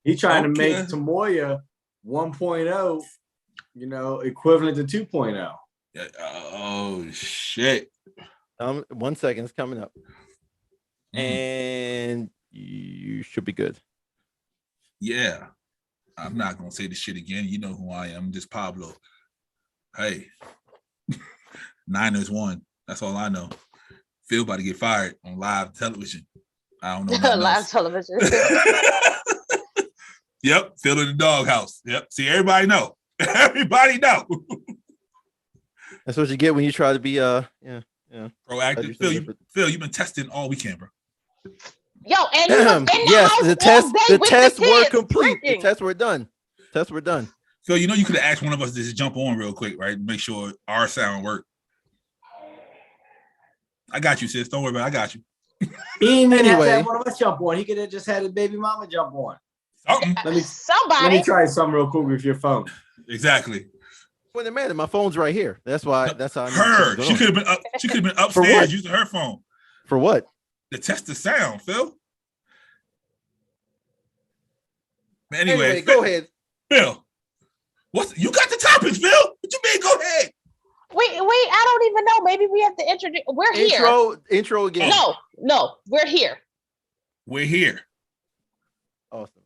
He's trying to make Tmoia 1.0, equivalent to 2.0. Oh shit. 1 second, it's coming up. And you should be good. Yeah. I'm not gonna say the shit again. You know who I am. I'm just Pablo. Hey. Niners won. That's all I know. Phil about to get fired on live television. I don't know. Live television. Yep. Phil in the doghouse. Yep. See, everybody know. Everybody know. That's what you get when you try to be proactive. Phil, you've been testing all weekend, bro. Yo, and you was in the yes, house the tests were complete. Freaking. The tests were done. Phil, you could have asked one of us to just jump on real quick, right? Make sure our sound worked. I got you, sis. Don't worry about it. I got you. He didn't have to have one of us jump on. He could have just had his baby mama jump on. Let me try something real quick with your phone. Exactly. Well, the man, my phone's right here. That's why. That's how. She could have been up. She could have been upstairs using her phone. For what? To test the sound, Phil. Anyway, go ahead, Phil. You got the topics, Phil? What you mean? Go ahead. Wait, I don't even know. Maybe we have to introduce. We're here. Intro again. No, we're here. We're here. Awesome.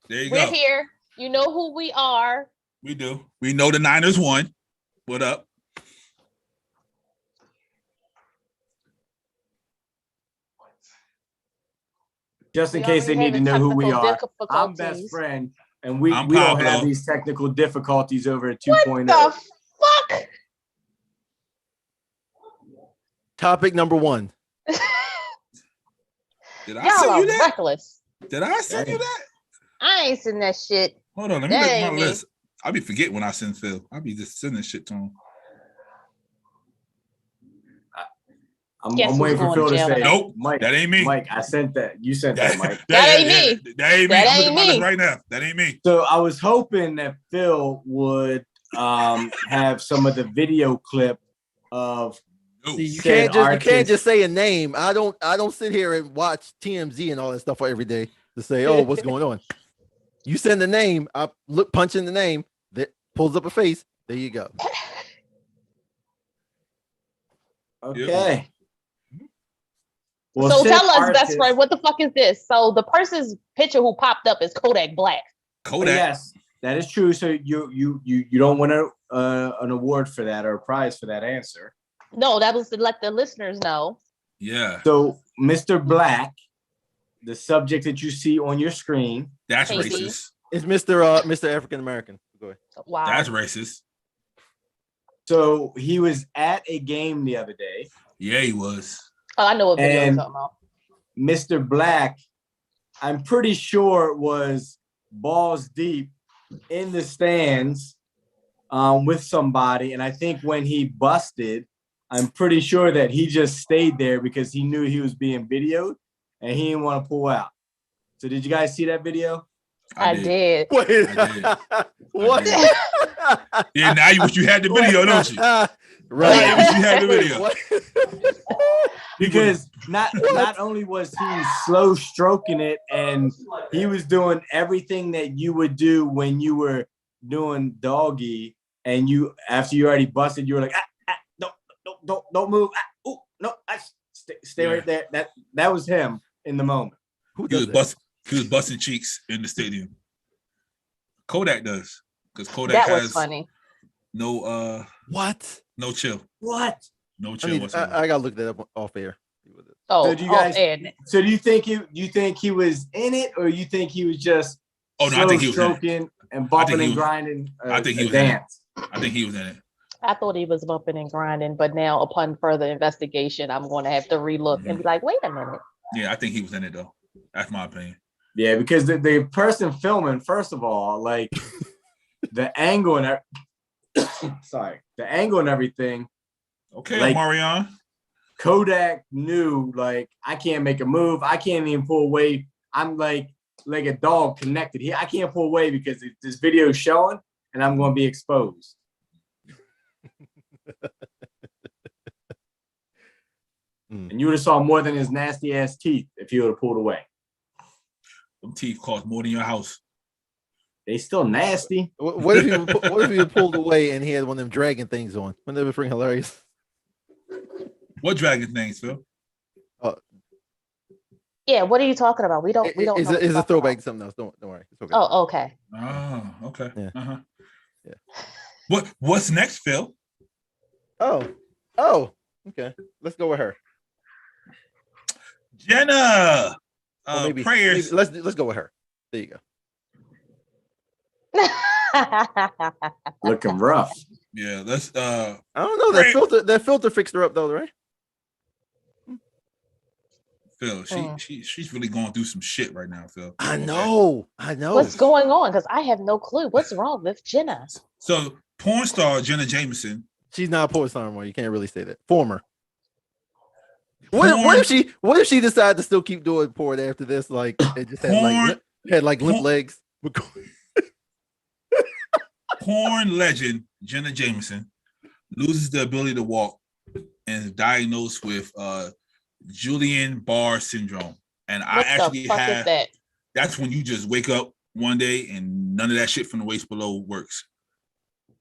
There you go. We're here. You know who we are. We do. We know the Niners won. What up? Just in case they need to know who we are, I'm best friend, and we don't have these technical difficulties over at 2.0. What the fuck? Topic number 1. Did I send you that? Reckless. Did I send you that? I ain't send that shit. Hold on, let me look at my list. I'll be forgetting when I send Phil. I'll be just sending shit to him. I'm waiting for Phil to say, nope, Mike, that ain't me. Mike, I sent that. You sent that, Mike. That ain't me. That ain't me. I'm looking at my list right now. That ain't me. So I was hoping that Phil would have some of the video clip of. See, you can't just say a name. I don't sit here and watch TMZ and all that stuff every day to say, oh, what's going on. You send the name, I punch in the name, that pulls up a face. There you go. Okay. Well, so tell us, best friend, what the fuck is this? So the person's picture who popped up is Kodak Black. Kodak. Yes, that is true. So you don't win an award for that or a prize for that answer. No, that was to let the listeners know. Yeah. So Mr. Black, the subject that you see on your screen, that's racist. It's Mr. African American. Go ahead. Wow. That's racist. So he was at a game the other day. Yeah, he was. Oh, I know what video you're talking about. Mr. Black, I'm pretty sure, was balls deep in the stands with somebody. And I think when he busted, I'm pretty sure that he just stayed there because he knew he was being videoed and he didn't want to pull out. So did you guys see that video? I did. Wait. I did. What? Yeah, now you wish you had the video, don't you? Right. Now you wish you had the video. Because not only was he slow stroking it, and he was doing everything that you would do when you were doing doggy, and you after you already busted, you were like, don't move. Stay right there. That was him in the moment. He was busting cheeks in the stadium. Kodak does, because Kodak has funny. No what? No chill. What? No chill whatsoever. I gotta look that up off air. Oh, so do you think he was in it, or you think he was just I think he was stroking and bumping and grinding? I think he was dance. I think he was in it. I thought he was bumping and grinding, but now upon further investigation, I'm going to have to relook and be like, wait a minute. Yeah, I think he was in it though. That's my opinion. Yeah, because the person filming, first of all, like the angle and the angle and everything. Okay, like, Marion. Kodak knew, like, I can't make a move. I can't even pull away. I'm like a dog connected. I can't pull away because this video is showing, and I'm going to be exposed. And you would have saw more than his nasty ass teeth if he would have pulled away. Them teeth cost more than your house. They still nasty. What if he pulled away and he had one of them dragon things on? Wouldn't that be freaking hilarious? What dragon things, Phil? Yeah, what are you talking about? We don't know. It's a throwback to something else. Don't worry. It's okay. Oh, okay. Oh, okay. Yeah. Uh-huh. Yeah. What's next, Phil? Oh. Okay. Let's go with her. Jenna. Maybe Prayers. let's go with her. There you go. Looking rough. Yeah, let's I don't know. That filter fixed her up though, right? Phil, she's really going through some shit right now, Phil. I know. What's going on? Because I have no clue. What's wrong with Jenna? So, porn star Jenna Jameson. She's not a porn star anymore. You can't really say that. Former. What if she decided to still keep doing porn after this? Like it just had limp legs. Porn legend Jenna Jameson loses the ability to walk and is diagnosed with Guillain-Barré syndrome. And I actually have that. That's when you just wake up one day and none of that shit from the waist below works.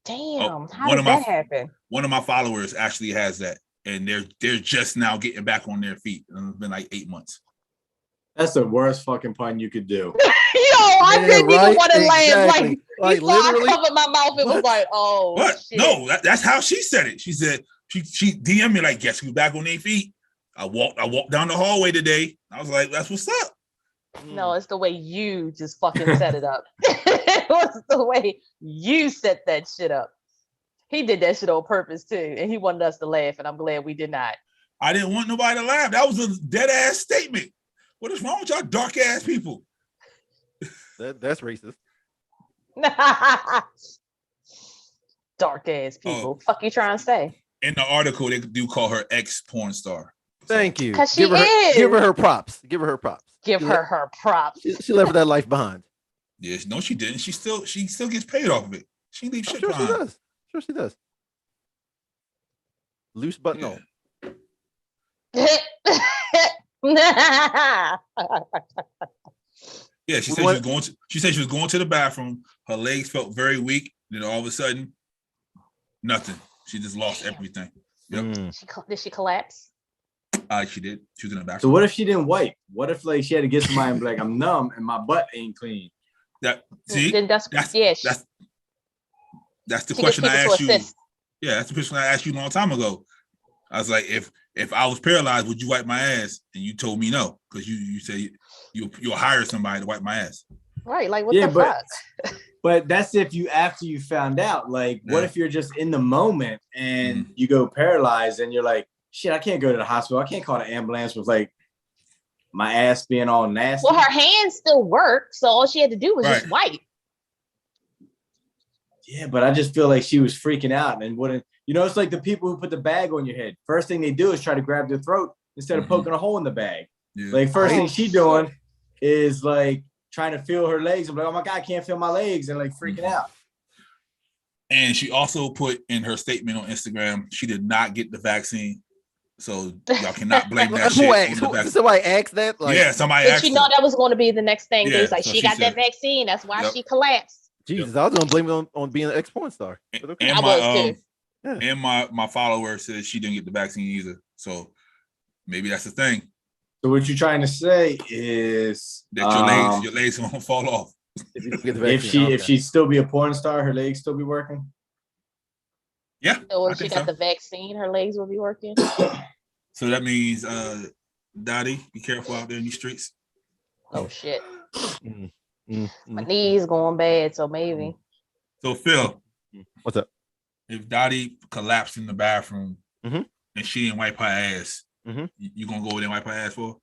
Damn, how did that happen? One of my followers actually has that, and they're just now getting back on their feet. And it's been like 8 months. That's the worst fucking pun you could do. I didn't even want to laugh. Like before literally, I covered my mouth, it was like, oh, what? Shit. No, that's how she said it. She said she DM'd me like, guess who's back on their feet? I walked down the hallway today. I was like, that's what's up. No, it's the way you just fucking set it up. It was the way you set that shit up. He did that shit on purpose too, and he wanted us to laugh, and I'm glad we did not. I didn't want nobody to laugh. That was a dead ass statement. What is wrong with y'all dark ass people? That's racist. Dark ass people. Fuck you trying to say? In the article, they do call her ex porn star. Thank you. Because she give her her props. Give her props. Give her her props. She left that life behind. Yes, no, she didn't. She still gets paid off of it. She leaves shit behind. She does. Sure, she does. Loose button on. Yeah, she said she was going to the bathroom. Her legs felt very weak. Then all of a sudden, nothing. She just lost everything. Yep. Did she collapse? She did. She was in the bathroom. So what if she didn't wipe? What if like she had to get somebody and be like, I'm numb and my butt ain't clean? That's the question I asked you. Yeah, that's the question I asked you a long time ago. I was like, if I was paralyzed, would you wipe my ass? And you told me no, because you say you'll hire somebody to wipe my ass. Right, like what the fuck? But that's after you found out. Like, what if you're just in the moment and you go paralyzed and you're like, shit, I can't go to the hospital. I can't call the ambulance with like my ass being all nasty. Well, her hands still work, so all she had to do was just wipe. Yeah, but I just feel like she was freaking out and wouldn't. You know, it's like the people who put the bag on your head. First thing they do is try to grab their throat instead of poking a hole in the bag. Yeah. Like first thing she doing is like trying to feel her legs. I'm like, oh my God, I can't feel my legs, and like freaking out. And she also put in her statement on Instagram, she did not get the vaccine. So y'all cannot blame that shit. Somebody asked that? Like, yeah, somebody asked. Did she know that was going to be the next thing? Yeah, it was like, she got that vaccine. That's why she collapsed. Jesus, I was going to blame it on being an ex-porn star. Okay. And my follower says she didn't get the vaccine either. So maybe that's the thing. So what you're trying to say is that your legs won't fall off. If she still be a porn star, her legs still be working? Yeah. So if she got the vaccine, her legs will be working. So that means Dottie, be careful out there in these streets. Oh shit. My knees going bad, so maybe. So Phil, what's up? If Dottie collapsed in the bathroom and she didn't wipe her ass, you gonna go over there and wipe her ass for her?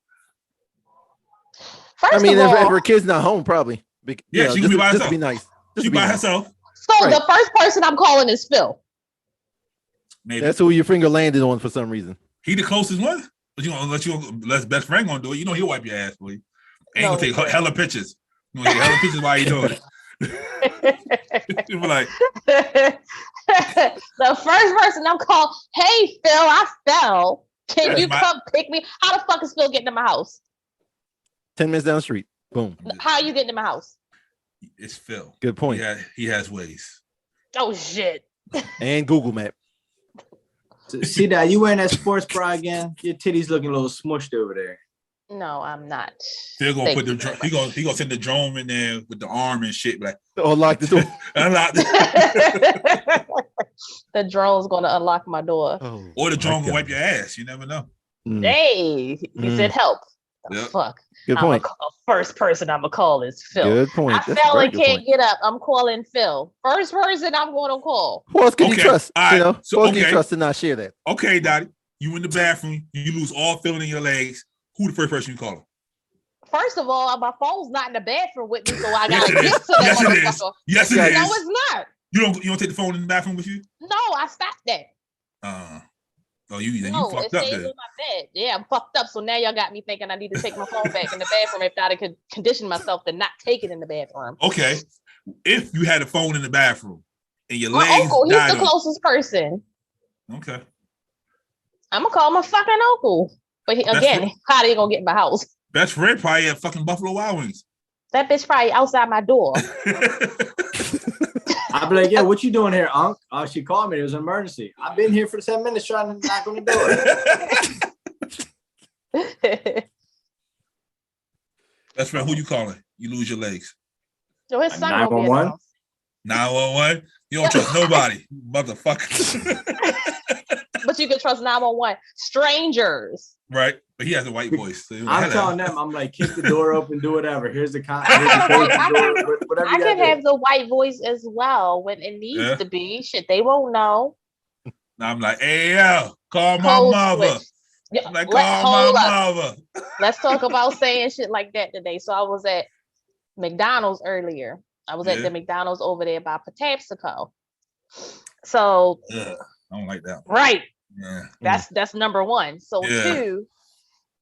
First if her kid's not home, probably. Yeah, she can be by herself. Just be nice. She by herself. So the first person I'm calling is Phil. Maybe that's who your finger landed on for some reason. He the closest one, but you gonna let best friend gonna do it. You know he'll wipe your ass for you. Ain't gonna take hella pictures. You gonna take hella pictures while you doing it. People like the first person I'm calling. Hey Phil, I fell. Can you come pick me? How the fuck is Phil getting to my house? 10 minutes down the street. Boom. How are you getting to my house? It's Phil. Good point. He has ways. Oh shit. And Google Map. See that you wearing that sports bra again? Your titties looking a little smushed over there. No, I'm not. Phil gonna put the he gonna send the drone in there with the arm and shit. Like unlock the door. Unlock the drone's gonna unlock my door. Oh, or the drone gonna wipe your ass. You never know. Hey, he said help. Yep. Fuck. Good point. A first person I'm gonna call is Phil. Good point. I fell and can't get up. I'm calling Phil. First person I'm gonna call. Who else can you trust? Right. You know, who else can you trust to not share that? Okay, Dottie. You in the bathroom, you lose all feeling in your legs. Who the first person you call? First of all, my phone's not in the bathroom with me, so I gotta get to that yes, it is. Yes, it is. No, it's not. You don't take the phone in the bathroom with you? No, I stopped that. You fucked it up stays then. in my bed. Yeah, I'm fucked up. So now y'all got me thinking I need to take my phone back in the bathroom if I could condition myself to not take it in the bathroom. Okay. If you had a phone in the bathroom and your legs my uncle, he's died the closest person. Okay. I'm gonna call my fucking uncle. But how are you gonna get in my house? Best friend probably at fucking Buffalo Wild Wings. That bitch probably outside my door. I'd be like, yeah, what you doing here, Unc? Oh, she called me. It was an emergency. I've been here for 10 minutes trying to knock on the door. Best friend, who you calling? You lose your legs. So his son gonna be in the house. 911? You don't trust nobody, motherfucker. But you can trust 911. Strangers. Right. But he has a white voice. So I'm telling them, I'm like, kick the door open, do whatever. Here's the whatever I can have the white voice as well when it needs to be. Shit, they won't know. I'm like, hey, yo, call my mother. I'm like, call my mother. Let's talk about saying shit like that today. So I was at McDonald's earlier. I was at the McDonald's over there by Patapsco. So I don't like that. Right. Yeah. That's number one. So two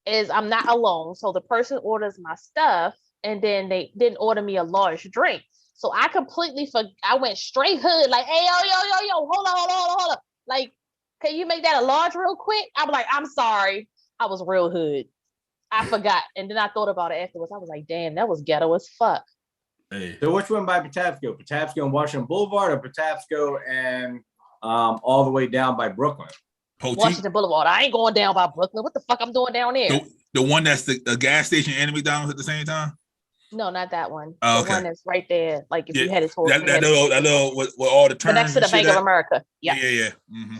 is I'm not alone. So the person orders my stuff and then they didn't order me a large drink. So I completely I went straight hood, like, hey, yo, hold on. Like, can you make that a large real quick? I'm like, I'm sorry. I was real hood. I forgot. And then I thought about it afterwards. I was like, damn, that was ghetto as fuck. Hey. So which one by Patapsco? Patapsco and Washington Boulevard or Patapsco and all the way down by Brooklyn? Washington Boulevard. I ain't going down by Brooklyn. What the fuck I'm doing down there? The one that's the gas station and McDonald's at the same time? No, not that one. Oh, the one that's right there. Like if you headed towards that little with all the turns. Next to the Bank of America. Yeah. Mm-hmm.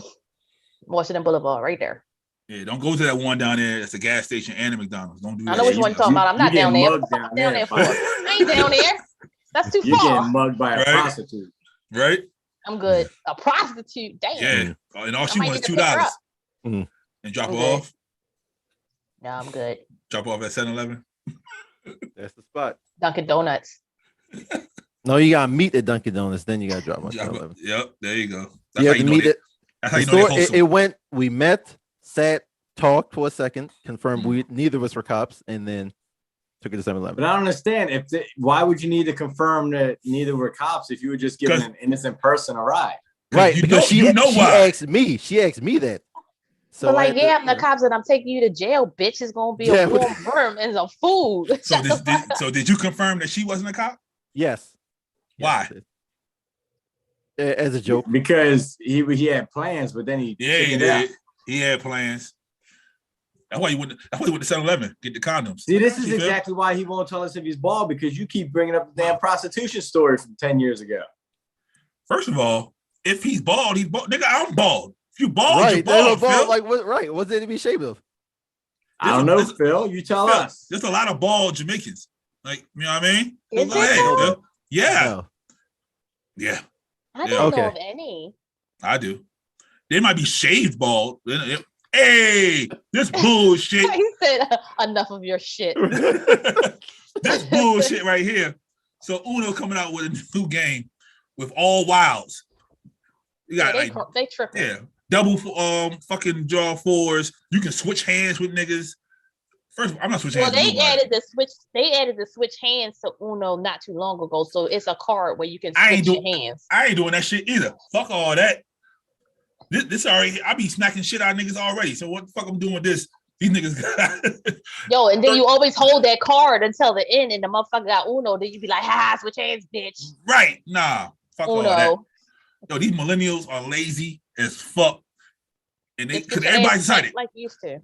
Washington Boulevard, right there. Yeah, don't go to that one down there. It's a gas station and a McDonald's. Don't do that. I know which one you're talking about. I'm not down there. I'm down there for. I ain't down there. That's too far. You're getting mugged by a prostitute. Right? I'm good. A prostitute. Damn. Yeah. And all she wants is $2. And drop her off. No, I'm good. Drop off at 7-Eleven. That's the spot. Dunkin' Donuts. No, you got to meet at Dunkin' Donuts. Then you got to drop off. Yep. There you go. That's you have to meet it. That's how you know it went. We met, sat, talked for a second, confirmed neither of us were cops, and then took it to 7-Eleven. But I don't understand. Why would you need to confirm that neither were cops if you were just giving an innocent person a ride? Right, because she asked me. She asked me that. So like, I'm the cops and I'm taking you to jail, bitch. It's gonna be a warm room and some food. So did you confirm that she wasn't a cop? Yes. Why? As a joke. Because he had plans, but then he did. He had plans. That's why he went to 7-Eleven, get the condoms. See, this is exactly why he won't tell us if he's bald, because you keep bringing up the damn prostitution story from 10 years ago. First of all, if he's bald, he's bald. Nigga, I'm bald. If you bald, right, you're bald, Phil. Like, what? Right. What's there to be ashamed of? I don't know, Phil. You tell us. There's a lot of bald Jamaicans. Like, you know what I mean? Is there? Yeah. No. Yeah. I don't know of any. I do. They might be shaved bald. Hey, this bullshit. He said enough of your shit. This bullshit right here. So Uno coming out with a new game with all wilds. You got they tripping. Yeah, double fucking draw fours. You can switch hands with niggas. First, I'm not switching hands. Well, they added the switch hands to Uno not too long ago, so it's a card where you can switch your hands. I ain't doing that shit either. Fuck all that. This already. I be smacking shit out of niggas already. So what the fuck I'm doing with this? These niggas. Yo, and then you always hold that card until the end, and the motherfucker got Uno. Then you be like, "Ha, switch hands, bitch." Right? Nah, fuck Uno. all that. Yo, these millennials are lazy as fuck, and they because everybody decided like used to.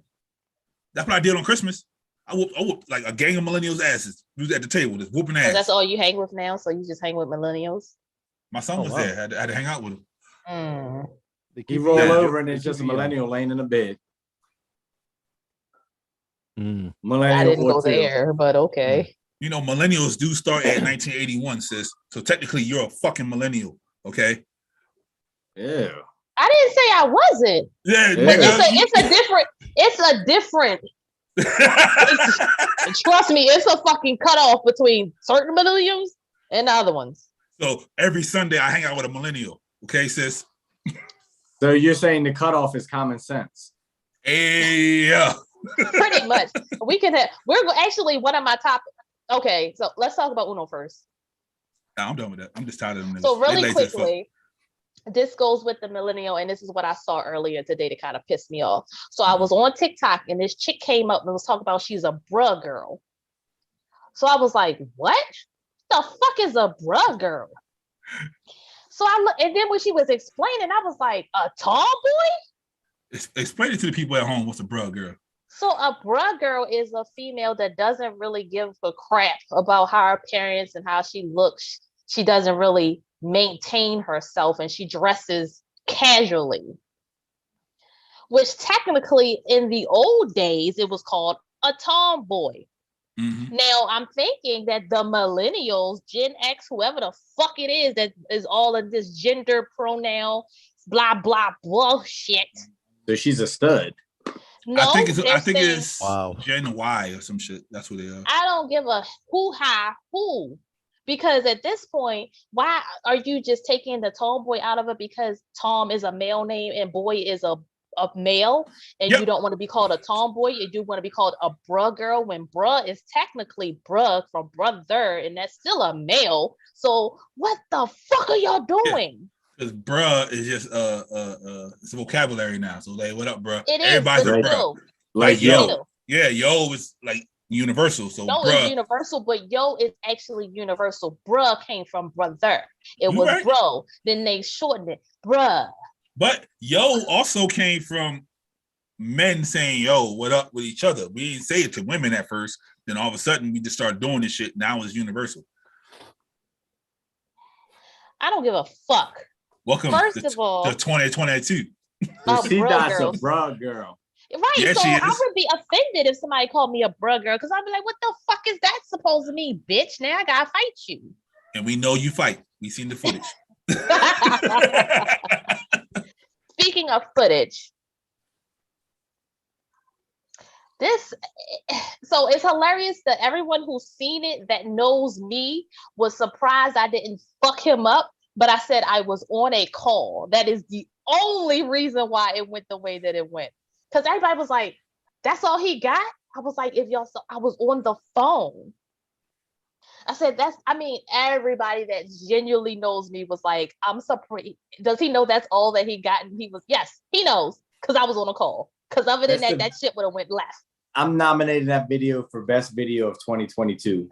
That's what I did on Christmas. I whooped like a gang of millennials' asses. We was at the table, just whooping ass. So that's all you hang with now. So you just hang with millennials. My son was there. I had to hang out with him. He roll over and it's just a millennial laying in the bed. Millennial. I didn't go there, but okay. You know, millennials do start at 1981, sis. So technically, you're a fucking millennial. Okay. Yeah. I didn't say I wasn't. Yeah, but it's a different. Trust me, it's a fucking cutoff between certain millennials and other ones. So every Sunday I hang out with a millennial. Okay, sis. So you're saying the cutoff is common sense? Yeah. Pretty much. We're actually one of my top. Okay, so let's talk about Uno first. Nah, I'm done with that. I'm just tired of them. So really quickly, this goes with the millennial, and this is what I saw earlier today to kind of piss me off. So I was on TikTok, and this chick came up and was talking about she's a bruh girl. So I was like, what? The fuck is a bruh girl? So I look, and then when she was explaining, I was like, a tomboy? Explain it to the people at home. What's a bruh girl? So a bruh girl is a female that doesn't really give a crap about her appearance and how she looks. She doesn't really maintain herself, and she dresses casually. Which technically in the old days, it was called a tomboy. Mm-hmm. Now I'm thinking that the millennials, Gen X, whoever the fuck it is that is all of this gender pronoun, blah, blah, bullshit. So she's a stud. No, I think it's Gen Y or some shit. That's what they are. I don't give a who. Because at this point, why are you just taking the tomboy out of it? Because Tom is a male name and boy is a male, and you don't want to be called a tomboy. You do want to be called a bruh girl, when bruh is technically bruh from brother, and that's still a male. So what the fuck are y'all doing? Because bruh is just it's a vocabulary now. So like, what up, bruh? It is. Everybody's a bruh. Like yo. Yeah, yo is like universal. So no, bruh. It's universal, but yo is actually universal. Bruh came from brother. It was right. Bro. Then they shortened it, bruh. But yo also came from men saying yo, what up with each other. We didn't say it to women at first. Then all of a sudden we just started doing this shit. Now it's universal. I don't give a fuck. Welcome to 2022. She that's a bruh girl. Right, yeah, so I would be offended if somebody called me a bruh girl, because I'd be like, what the fuck is that supposed to mean, bitch? Now I gotta fight you. And we know you fight. We seen the footage. Speaking of footage, so it's hilarious that everyone who's seen it that knows me was surprised I didn't fuck him up, but I said I was on a call. That is the only reason why it went the way that it went. Because everybody was like, that's all he got? I was like, if y'all saw, I was on the phone. I said, everybody that genuinely knows me was like, I'm surprised. Does he know that's all that he got? And he was, yes, he knows, because I was on a call. Because other than that shit would have went left. I'm nominating that video for best video of 2022.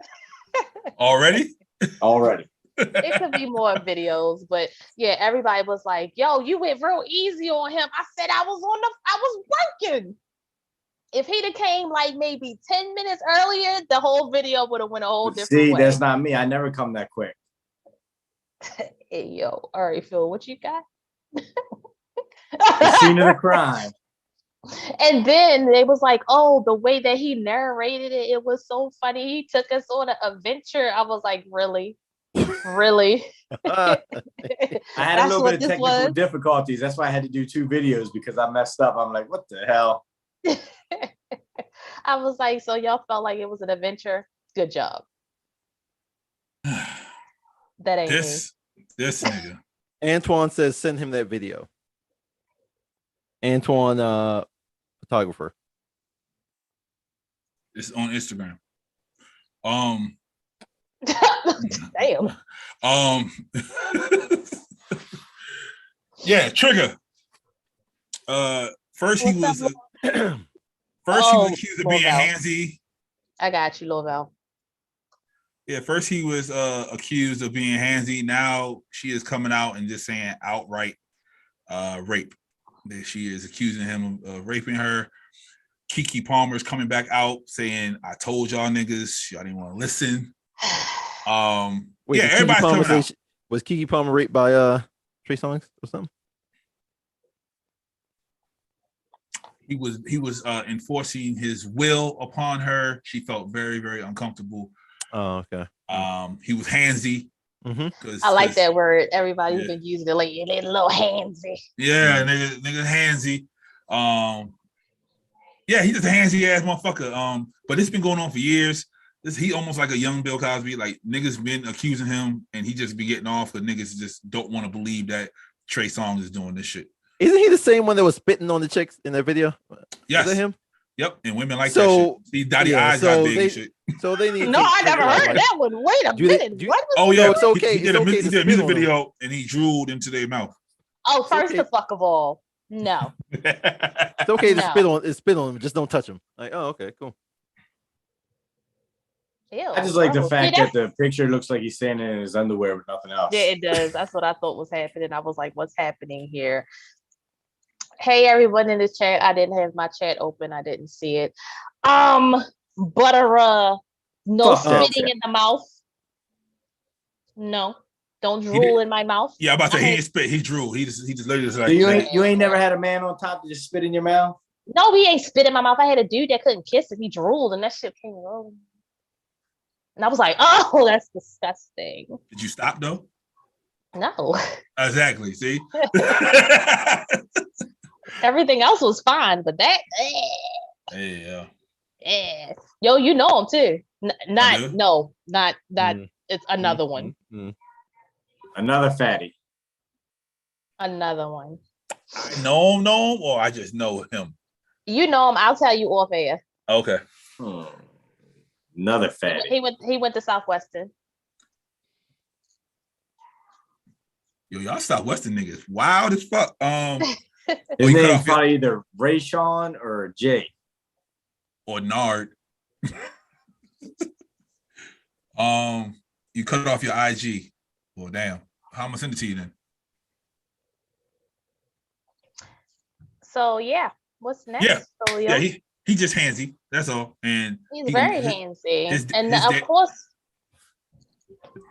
Already? Already. It could be more videos, but yeah, everybody was like, yo, you went real easy on him. I said I was working. If he'd have came like maybe 10 minutes earlier, the whole video would have went a whole different way. See, that's not me. I never come that quick. Hey, yo. All right, Phil, what you got? The scene of the crime. And then they was like, oh, the way that he narrated it, it was so funny. He took us on an adventure. I was like, really? Really? I had a little bit of technical difficulties. That's why I had to do 2 videos, because I messed up. I'm like, what the hell? I was like, so y'all felt like it was an adventure? Good job. That ain't this nigga. Antoine says send him that video. Antoine, photographer. It's on Instagram. Damn. Yeah, Trigger. First he was First, he was accused of being handsy. I got you, Lovell. Yeah, first he was accused of being handsy. Now she is coming out and just saying outright rape. That she is accusing him of raping her. Keke Palmer is coming back out saying, "I told y'all niggas, y'all didn't want to listen." Wait, yeah, everybody's coming out. Was Keke Palmer raped by Trey Songz or something? He was enforcing his will upon her. She felt very, very uncomfortable. Oh, okay. He was handsy. Mm-hmm. I like that word. Everybody's been using it lately. They're a little handsy. Yeah, nigga handsy. Yeah, he's just a handsy ass motherfucker. But it's been going on for years. He almost like a young Bill Cosby. Like niggas been accusing him, and he just be getting off. But niggas just don't want to believe that Trey Songz is doing this shit. Isn't he the same one that was spitting on the chicks in that video? Yes. Is that him? Yep. And women like that shit. See, Dottie eyes got big and shit. So they need. No, I never heard that one. Wait a minute. What? Oh yeah, it's okay. He did a music video and he drooled into their mouth. Oh, first the fuck of all, no. It's okay to spit on him. Just don't touch him. Like, oh, okay, cool. Ew, I just like the fact that the picture looks like he's standing in his underwear with nothing else. Yeah, it does. That's what I thought was happening. I was like, what's happening here? Hey, everyone in this chat. I didn't have my chat open. I didn't see it. Butter, no spitting in the mouth. No, don't drool in my mouth. Yeah, I'm about to say he didn't spit. He drooled. He just literally just like. So you ain't never had a man on top to just spit in your mouth? No, he ain't spit in my mouth. I had a dude that couldn't kiss if he drooled, and that shit came rolling. And I was like, oh, that's disgusting. Did you stop though? No. Exactly. See? Everything else was fine, but that. Yeah. Yeah. Yo, you know him too. Not it's another one. Another fatty. Another one. I know him, or I just know him. You know him. I'll tell you off air. Okay. Another fatty. He went to Southwestern. Yo, y'all Southwestern niggas wild as fuck. His name's probably either Rayshawn or Jay. Or Nard. You cut off your IG. Well, damn. How am I gonna send it to you then? So yeah, what's next? Yeah, yeah. He just handsy. That's all. And he's very handsy. And of course,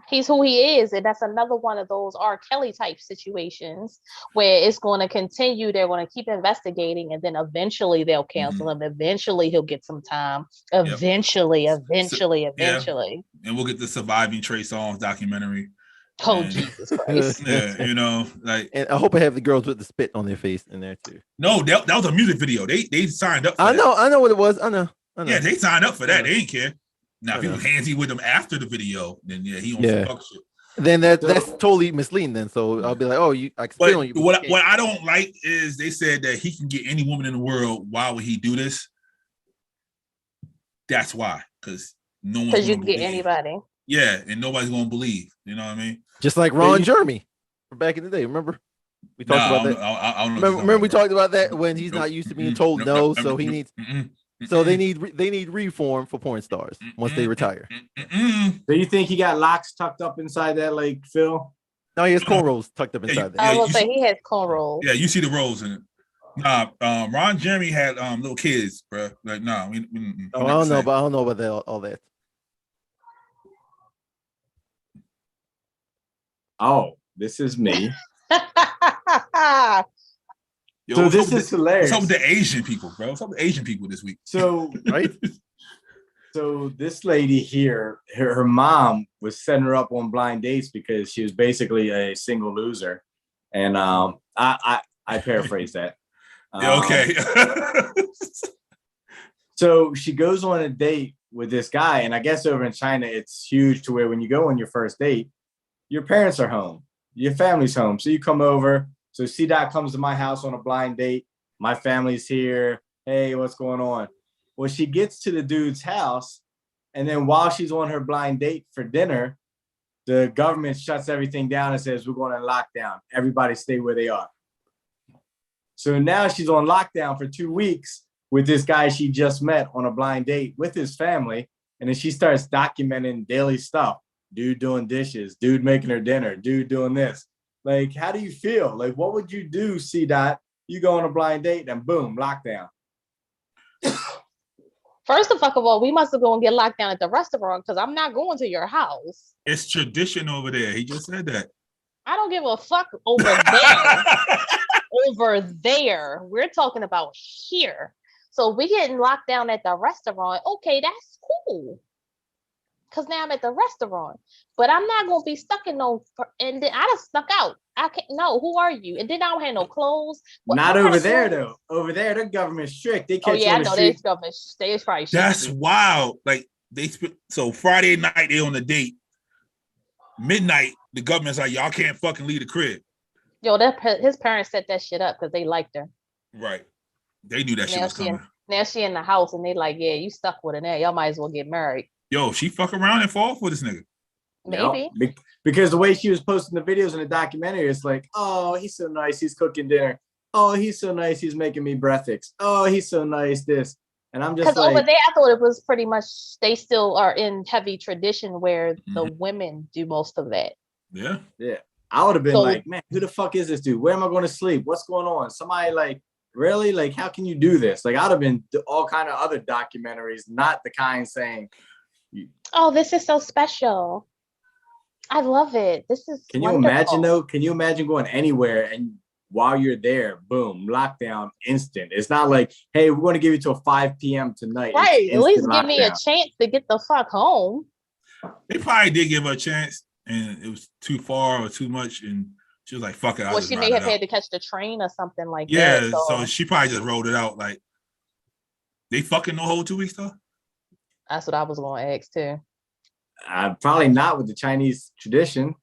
he's who he is, and that's another one of those R. Kelly type situations where it's going to continue. They're going to keep investigating, and then eventually they'll cancel him. Eventually he'll get some time. Eventually. And we'll get the Surviving Trey Songz documentary. Oh, Jesus Christ! Yeah, you know, like. And I hope I have the girls with the spit on their face in there too. No, that was a music video. They signed up. I know what it was. I know. Yeah, they signed up for that. They didn't care. Now, if he was handsy with them after the video, then he on some fuck shit. Then that's totally misleading. Then, so I'll be like, oh, I can spit on you. What I don't like is they said that he can get any woman in the world. Why would he do this? That's why, because no one. Because you can get anybody. Yeah, and nobody's gonna believe. You know what I mean? Just like Ron Jeremy from back in the day. Remember? We talked about that. I don't remember we talked about that when he's not used to being told no, so he needs. So they need reform for porn stars once they retire. Do you think he got locks tucked up inside that, like Phil? No, he has cornrows tucked up inside that. I was gonna say he has cornrows. Yeah, you see the rolls in it. Nah, Ron Jeremy had little kids, bro. Like, nah, I don't know, but I don't know about all that. Oh, this is me. Yo, so this is hilarious. What's up with the Asian people, bro? What's up with Asian people this week? So right. So this lady here, her mom was setting her up on blind dates because she was basically a single loser, and I paraphrase that. Okay. So she goes on a date with this guy, and I guess over in China it's huge to where when you go on your first date, your parents are home, your family's home, so you come over. So C-Dot comes to my house on a blind date. My family's here. Hey, what's going on? Well, she gets to the dude's house, and then while she's on her blind date for dinner, the government shuts everything down and says, we're going on lockdown. Everybody stay where they are. So now she's on lockdown for 2 weeks, with this guy she just met on a blind date with his family. And then she starts documenting daily stuff. Dude doing dishes, dude making her dinner, dude doing this. Like, how do you feel? Like, what would you do, C-Dot? You go on a blind date and boom, lockdown. First of all, we must have go and get locked down at the restaurant because I'm not going to your house. It's tradition over there. He just said that. I don't give a fuck over there. Over there. We're talking about here. So we getting locked down at the restaurant. Okay, that's cool. Because now I'm at the restaurant. But I'm not going to be stuck in no... And then I just snuck out. I can't... No, who are you? And then I don't have no clothes. Not over there, though. Over there, the government's strict. They catch you on the street. They probably That's wild. Like, so Friday night, they on the date. Midnight, the government's like, y'all can't fucking leave the crib. Yo, his parents set that shit up because they liked her. Right. They knew that shit was coming. Now she in the house and they like, yeah, you stuck with her now. Y'all might as well get married. Yo, she fuck around and fall for this nigga. Maybe. Yep. Because the way she was posting the videos in the documentary, it's like, oh, he's so nice. He's cooking dinner. Oh, he's so nice. He's making me breakfast. Oh, he's so nice. This. And I'm just like. Because over there, I thought it was pretty much, they still are in heavy tradition where the women do most of that. Yeah. Yeah. I would have been like, man, who the fuck is this dude? Where am I going to sleep? What's going on? Somebody like, really? Like, how can you do this? Like, I'd have been all kind of other documentaries, not the kind saying, oh, this is so special. I love it. This is Can wonderful. you imagine though? Can you imagine going anywhere and while you're there, boom, lockdown instant. It's not like, hey, we're going to give you till 5 p.m. tonight. Right. At least give me a chance to get the fuck home. They probably did give her a chance and it was too far or too much. And she was like, fuck it. Well, she may have had to catch the train or something like that. Yeah. So she probably just rolled it out. Like, they fucking the whole 2 weeks though? That's what I was going to ask too. Probably not with the Chinese tradition.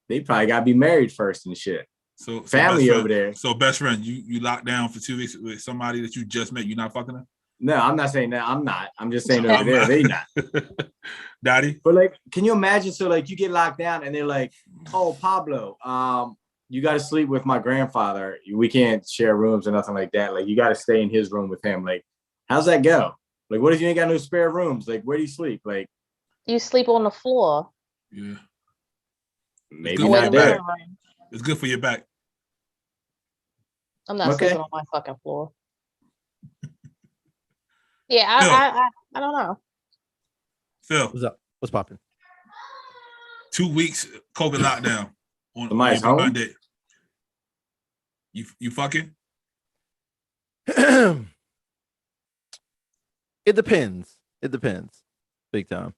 They probably got to be married first and shit. So family over there. So best friend, you locked down for 2 weeks with somebody that you just met. You not fucking her? No, I'm not saying that. I'm not. I'm just saying over there, they not. Daddy. But like, can you imagine? So like, you get locked down and they're like, "Oh, Pablo, you got to sleep with my grandfather. We can't share rooms or nothing like that. Like, you got to stay in his room with him. Like, how's that go? Like, what if you ain't got no spare rooms? Like, where do you sleep? Like, you sleep on the floor. Yeah. Maybe not that. It's good for your back. I'm not sleeping on my fucking floor. Yeah, I don't know. Phil, what's up? What's popping? 2 weeks COVID lockdown on Monday. You fucking? It depends. It depends. Big time.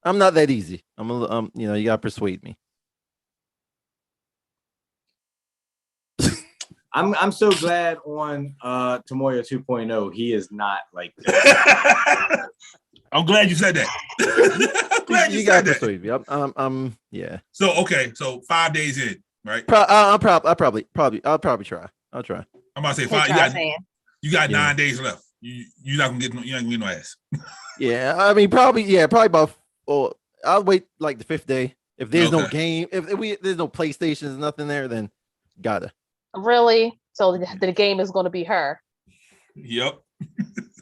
I'm not that easy. You gotta persuade me. I'm so glad on Tmoia 2.0 he is not like that. I'm glad you said that. I'm glad you said that. Yeah. So okay, so 5 days in, right? I'll probably try. I'll try. I'm about to say 5. You got 9 days left. You're not gonna get no ass. Yeah, I mean probably about. I'll wait like the 5th day. If there's no game, if there's no PlayStations, nothing there, then gotta. Really? So the game is going to be her. Yep.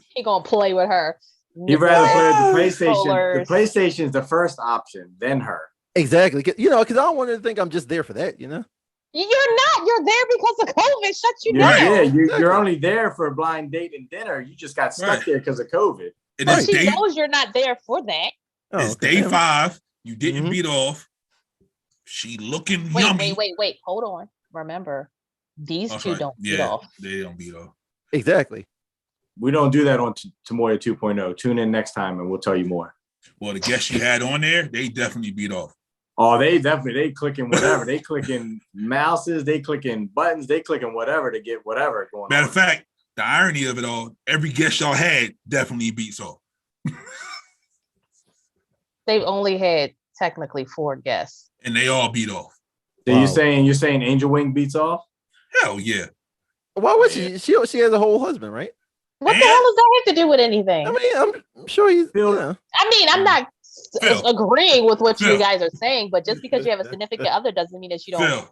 He gonna play with her. You'd rather play with the PlayStation. The PlayStation is the first option, then her. Exactly. Because I don't want to think I'm just there for that. You're not. You're there because of COVID. Shut you down. Yeah, you're only there for a blind date and dinner. You just got stuck there because of COVID. She knows you're not there for that. It's day 5. You didn't beat off. She looking yummy. Wait. Hold on. Remember, these two don't beat off. They don't beat off. Exactly. We don't do that on Tmoia 2.0. Tune in next time and we'll tell you more. Well, the guests you had on there, they definitely beat off. Oh, they clicking whatever. They clicking mouses, they clicking buttons, they clicking whatever to get whatever going on. Matter of fact, the irony of it all, every guest y'all had definitely beats off. They've only had technically 4 guests. And they all beat off. So you're saying Angel Wing beats off? Hell yeah. Why would she? She has a whole husband, right? What the hell does that have to do with anything? I mean, I'm sure he's. I mean, I'm not agreeing with what you guys are saying, but just because you have a significant other doesn't mean that you don't. Phil,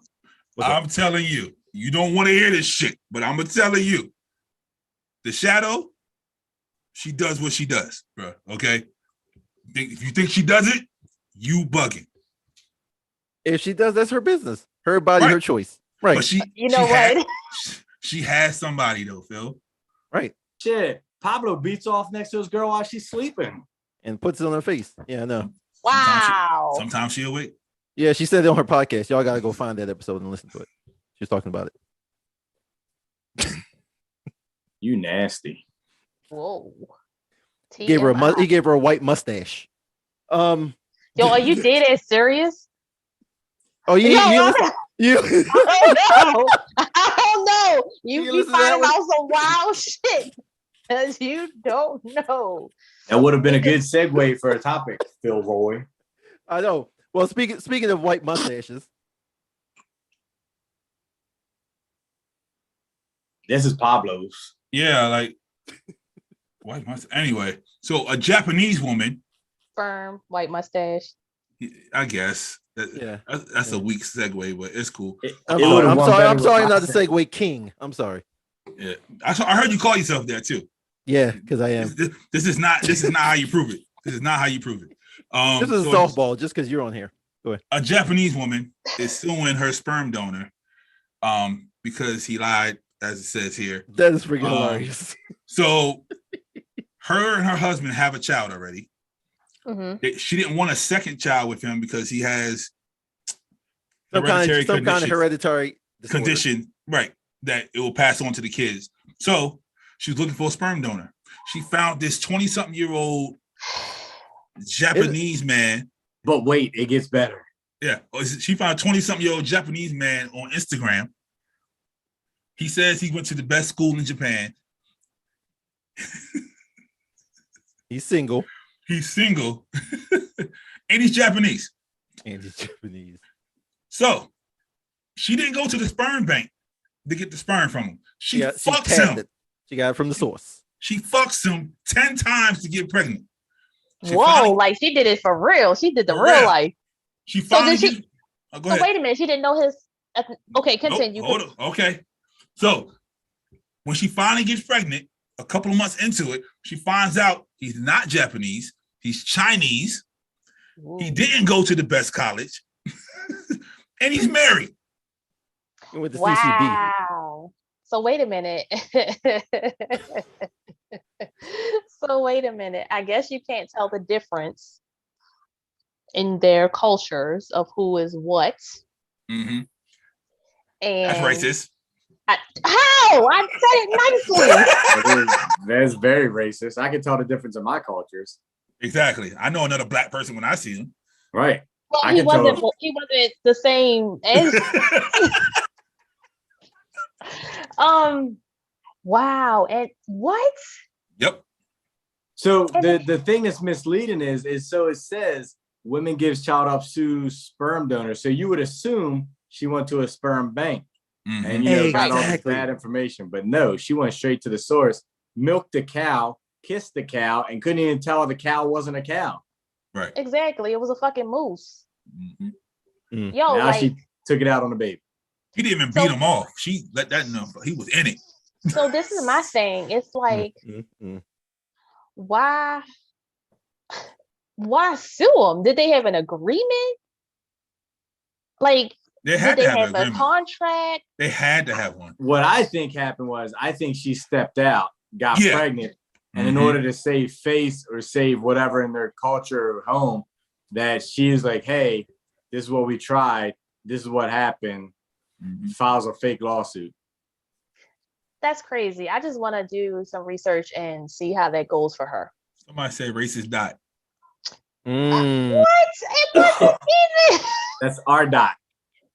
I'm telling you, you don't want to hear this shit, but I'm telling you, the shadow She does what she does, bro. Okay. If you think she does it, you bugging. If she does, that's her business. Her body, her choice. Right. But she has somebody though, Phil. Right. Shit. Pablo beats off next to his girl while she's sleeping. And puts it on her face. Yeah, I know. Wow. Sometimes she'll wait. Yeah, she said it on her podcast. Y'all got to go find that episode and listen to it. She was talking about it. You nasty. Whoa. He gave her a white mustache. Yo, are you dead ass serious? Oh, you I don't know. You finding out some wild shit because you don't know. That would have been a good segue for a topic, Phil Roy. I know. Well, speaking of white mustaches, this is Pablo's. Yeah, like white mustache. Anyway, so a Japanese woman, firm white mustache. I guess. That's a weak segue, but it's cool. I'm sorry, not the segue king. I'm sorry. Yeah, I heard you call yourself that too. Yeah, because I am. This is not how you prove it. This is not how you prove it. This is a softball, just because you're on here. Go ahead. A Japanese woman is suing her sperm donor, because he lied, as it says here. That is freaking hilarious. So, her and her husband have a child already. Mm-hmm. She didn't want a second child with him because he has some kind of hereditary condition, right? That it will pass on to the kids. So she was looking for a sperm donor. She found this 20-something-year-old Japanese man. But wait, it gets better. Yeah, she found a 20-something-year-old Japanese man on Instagram. He says he went to the best school in Japan. He's single. He's single. And he's Japanese. So she didn't go to the sperm bank to get the sperm from him. She fucks him. She got it from the source. She fucks him 10 times to get pregnant. Like she did it for real. She did the real life. She finally so wait a minute. She didn't know his. Okay, continue. Hold on. Okay. So when she finally gets pregnant, a couple of months into it, she finds out he's not Japanese. He's Chinese. Ooh. He didn't go to the best college. And he's married. With the wow. CCB. So wait a minute. I guess you can't tell the difference in their cultures of who is what. Mm-hmm. And that's racist. How? I said it nicely. That's very racist. I can tell the difference in my cultures. Exactly. I know another black person when I see him. Right. Well, he wasn't the same as. Wow. And what? Yep. So the thing that's misleading is so it says women gives child up to sperm donors. So you would assume she went to a sperm bank and got all this bad information. But no, she went straight to the source, milked the cow, kissed the cow, and couldn't even tell the cow wasn't a cow. Right. Exactly. It was a fucking moose. Mm-hmm. Yo, now she took it out on the baby. He didn't even beat him off. She let that know. He was in it. So this is my thing. It's like, why sue them? Did they have an agreement? Like, did they have a contract? They had to have one. What I think happened was, I think she stepped out, got pregnant, and in order to save face or save whatever in their culture or home, that she's like, hey, this is what we tried. This is what happened. Files a fake lawsuit. That's crazy. I just want to do some research and see how that goes for her. Somebody say racist dot. What? That's R dot.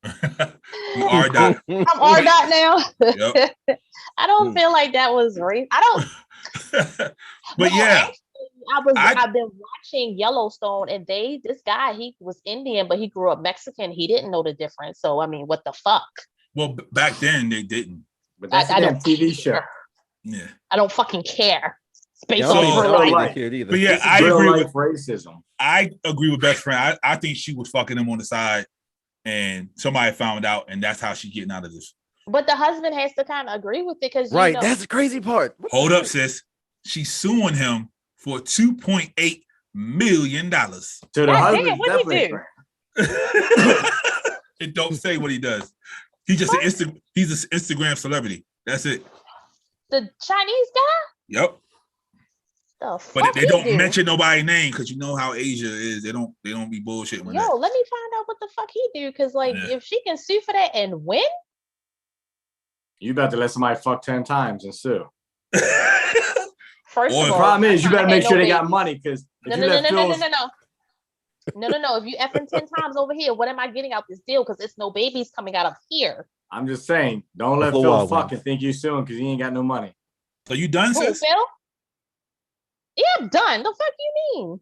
You R dot. I'm R dot now. Yep. I don't feel like that was racist. I don't. But yeah. I've been watching Yellowstone, and this guy, he was Indian, but he grew up Mexican. He didn't know the difference. So, I mean, what the fuck? Well, back then they didn't. But that's a TV show. Yeah. I don't fucking care. Space over life. But yeah, I agree with racism. I agree with best friend. I think she was fucking him on the side, and somebody found out, and that's how she's getting out of this. But the husband has to kind of agree with it because that's the crazy part. Hold up, sis. she's suing him for $2.8 million. So the husband definitely. It don't say what he does. He's just an Instagram celebrity. That's it. The Chinese guy? Yep. But they don't mention nobody's name because you know how Asia is. They don't be bullshitting with that. Yo, let me find out what the fuck he do. Because if she can sue for that and win, you about to let somebody fuck 10 times and sue. First of all, the problem is you better make sure they got money because no. If you effing 10 times over here, what am I getting out this deal? Because it's no babies coming out of here. I'm just saying, don't let Phil fuck and think you suing because he ain't got no money. So you done, sis? Phil? Yeah, I'm done. The fuck you mean?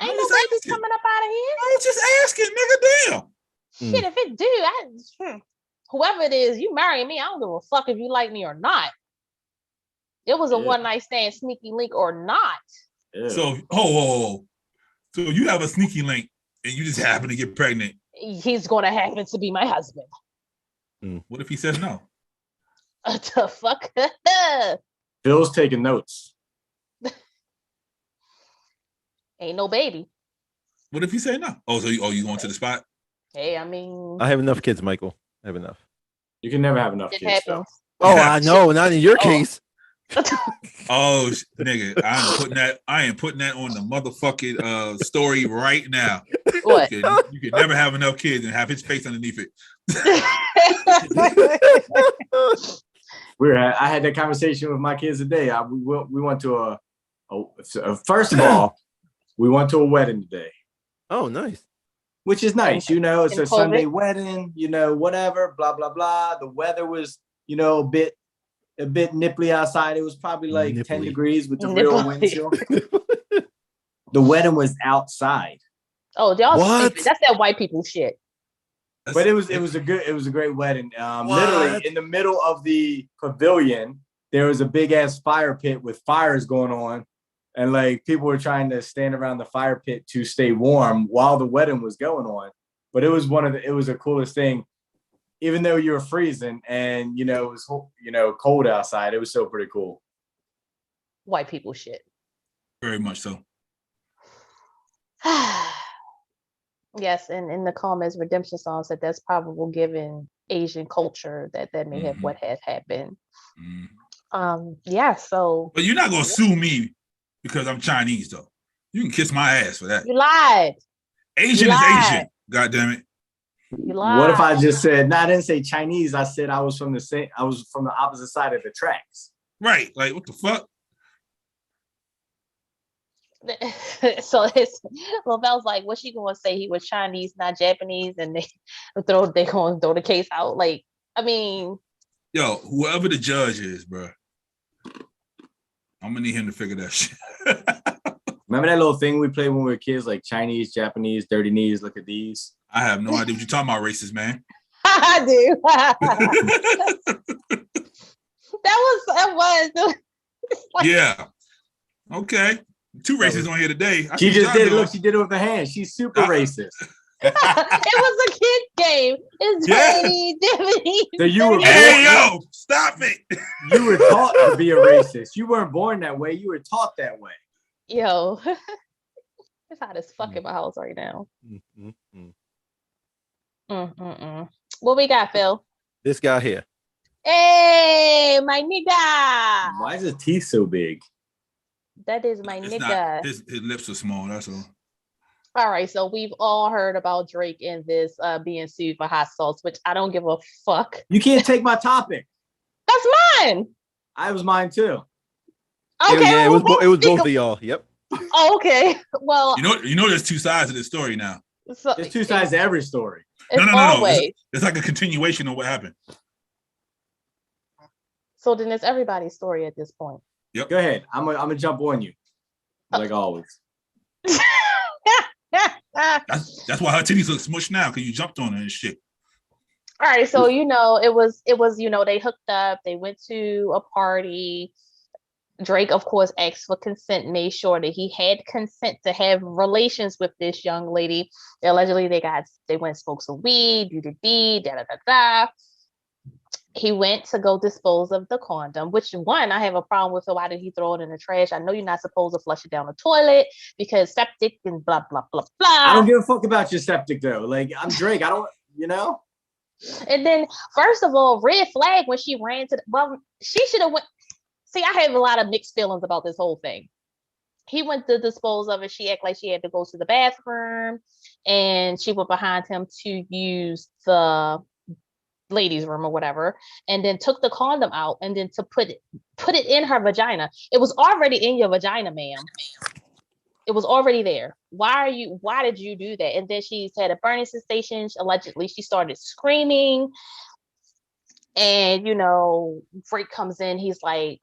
Ain't no babies coming up out of here. I was just asking, nigga. Damn. Shit, if it do, whoever it is, you marry me. I don't give a fuck if you like me or not. It was a one night stand, sneaky link or not. Yeah. So, so you have a sneaky link and you just happen to get pregnant. He's going to happen to be my husband. What if he says no? The fuck? Phil's taking notes. Ain't no baby. What if he say no? Oh, so you going to the spot? Hey, I mean, I have enough kids, Michael. I have enough. You can never have enough kids. Phil. Oh, I know. Not in your case. Oh, nigga, I am putting that on the motherfucking story right now. What? You can never have enough kids and have his face underneath it. I had that conversation with my kids today. We went to first of all, we went to a wedding today. Oh, nice. Which is nice, it's a Sunday wedding, whatever, blah blah blah. The weather was, a bit nipply outside. It was probably like 10 degrees with the real wind chill. The wedding was outside. Oh, y'all stupid. That's that white people shit. But it was a great wedding. Literally in the middle of the pavilion, there was a big ass fire pit with fires going on. And like people were trying to stand around the fire pit to stay warm while the wedding was going on. But it was the coolest thing, even though you were freezing and it was cold outside. It was still pretty cool. White people shit. Very much so. Yes, and in the comments, Redemption Song said that's probable given Asian culture that may have what has happened. Yeah, so. But you're not gonna sue me because I'm Chinese, though. You can kiss my ass for that. You lied. Asian is Asian. God damn it. You lied. What if I just said? No, I didn't say Chinese. I said I was from the opposite side of the tracks. Right. Like what the fuck? So Lavelle's like, what's she gonna say? He was Chinese, not Japanese, and they gonna throw the case out. Like, I mean, yo, whoever the judge is, bro, I'm gonna need him to figure that shit. Remember that little thing we played when we were kids, like Chinese, Japanese, dirty knees, look at these? I have no idea what you're talking about, racist man. I do. that was. Yeah. Okay. Two racists on here today. She just did it. Look, she did it with her hand. She's super racist. It was a kid game. It's Chinese, Japanese. So you were yo, stop it. You were taught to be a racist. You weren't born that way. You were taught that way. Yo, it's hot as fuck in my house right now. What we got, Phil? This guy here. Hey, my nigga. Why is his teeth so big? That is my nigga. His lips are small. That's all. All right, so we've all heard about Drake and this being sued for hot sauce, which I don't give a fuck. You can't take my topic. That's mine. I was mine too. Okay, yeah, it was both of y'all. Yep. Oh, okay. Well, you know, there's two sides to this story now. So, there's two sides to every story. No. It's like a continuation of what happened. So then it's everybody's story at this point. Yep. Go ahead. I'm gonna jump on you, like always. That's why her titties look smushed now, because you jumped on her and shit. All right, so it was they hooked up, they went to a party. Drake, of course, asked for consent, made sure that he had consent to have relations with this young lady. Allegedly, they went and smoked some weed, da da da da. he went to go dispose of the condom, which one, I have a problem with it. Why did he throw it in the trash? I know you're not supposed to flush it down the toilet because septic and blah, blah, blah, blah. I don't give a fuck about your septic though. Like, I'm Drake. I don't, And then, first of all, red flag when she ran to she should have went. See, I have a lot of mixed feelings about this whole thing. He went to dispose of it. She acted like she had to go to the bathroom, and she went behind him to use the ladies' room or whatever, and then took the condom out and then to put it in her vagina. It was already in your vagina, ma'am. It was already there. Why did you do that? And then she's had a burning sensation. Allegedly, she started screaming. And, Freak comes in. He's like,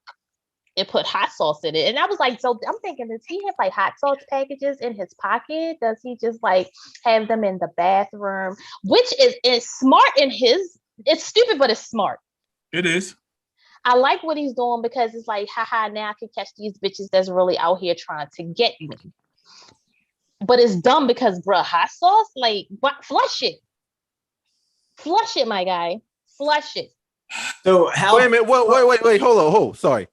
it put hot sauce in it. And I was like, so I'm thinking, does he have like hot sauce packages in his pocket? Does he just like have them in the bathroom? Which is smart it's stupid, but it's smart. It is. I like what he's doing because it's like, haha, now I can catch these bitches that's really out here trying to get me. But it's dumb because, bruh, hot sauce, like, what? Flush it. Flush it, my guy. Flush it. So how? Wait a minute. Wait. Hold on. Sorry.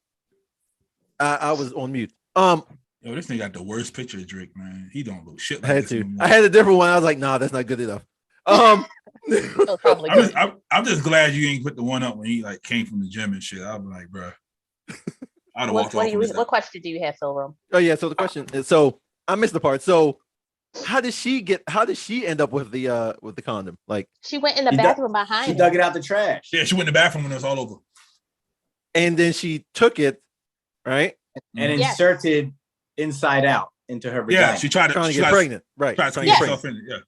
I was on mute. Yo, this thing got the worst picture of Drake, man. He don't look shit like I had this to. anymore. I had a different one. I was like, nah, that's not good enough. I'm just glad you ain't put the one up when he like came from the gym and shit. I'm like, bro. I'd have walked off. What question do you have, Phil? Oh yeah. So the question is, so I missed the part. So how did she end up with the condom? Like she went in the bathroom behind. She dug it out the trash. Yeah, she went in the bathroom when it was all over. And then she took it, right? And inserted inside out into her vagina. Yeah, she tried to get pregnant. Right. Trying to get herself in it. Yeah.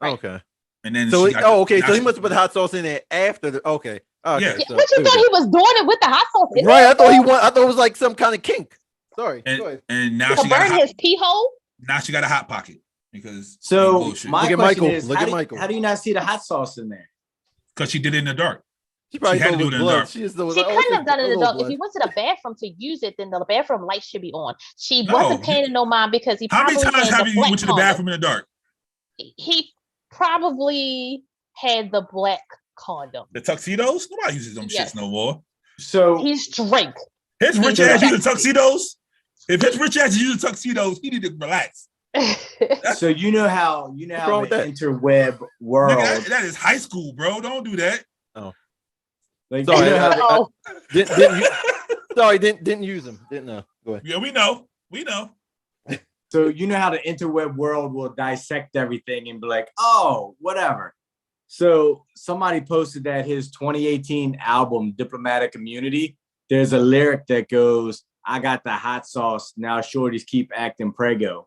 Right. Okay. And then so so he must have put hot sauce in there after the okay. Yeah. So, but you thought he was doing it with the hot sauce in right? there? I thought it was like some kind of kink. Sorry. And now to she got burn his pee hole. Now she got a hot pocket because so my question is, look at Michael. How do you not see the hot sauce in there? Because she did it in the dark. She probably had to do it in the dark. She couldn't have done it in the dark. If he went to the bathroom to use it, then the bathroom light should be on. She wasn't paying no mind because he. How many times have you went to the bathroom in the dark? He probably had the black condom. The tuxedos? Nobody uses them shits no more. So he's Drake. His rich ass using tuxedos. If his rich ass using tuxedos, he need to relax. So you know how the interweb world. Nigga, that is high school, bro. Don't do that. Oh, like sorry, how didn't use them. Didn't know. Go ahead. Yeah, we know. So you know how the interweb world will dissect everything and be like, oh, whatever. So somebody posted that his 2018 album, Diplomatic Immunity, there's a lyric that goes, I got the hot sauce, now shorties keep acting prego.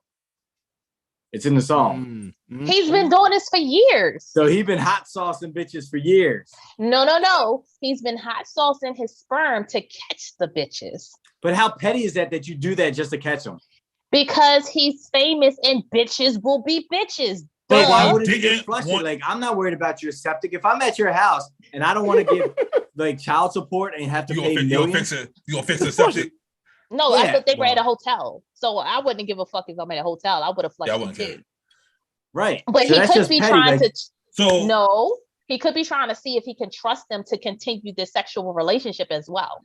It's in the song. Mm-hmm. He's been doing this for years. So he's been hot saucing bitches for years. No. He's been hot saucing his sperm to catch the bitches. But how petty is that you do that just to catch them? Because he's famous and bitches will be bitches. But why wouldn't you just flush it? Like, I'm not worried about your septic. If I'm at your house and I don't want to give like child support and have to pay millions. You gonna fix the septic? No, I thought they were at a hotel. So I wouldn't give a fuck if I'm at a hotel. I would have flushed it too. Right. But so he could be trying to. So no, he could be trying to see if he can trust them to continue this sexual relationship as well.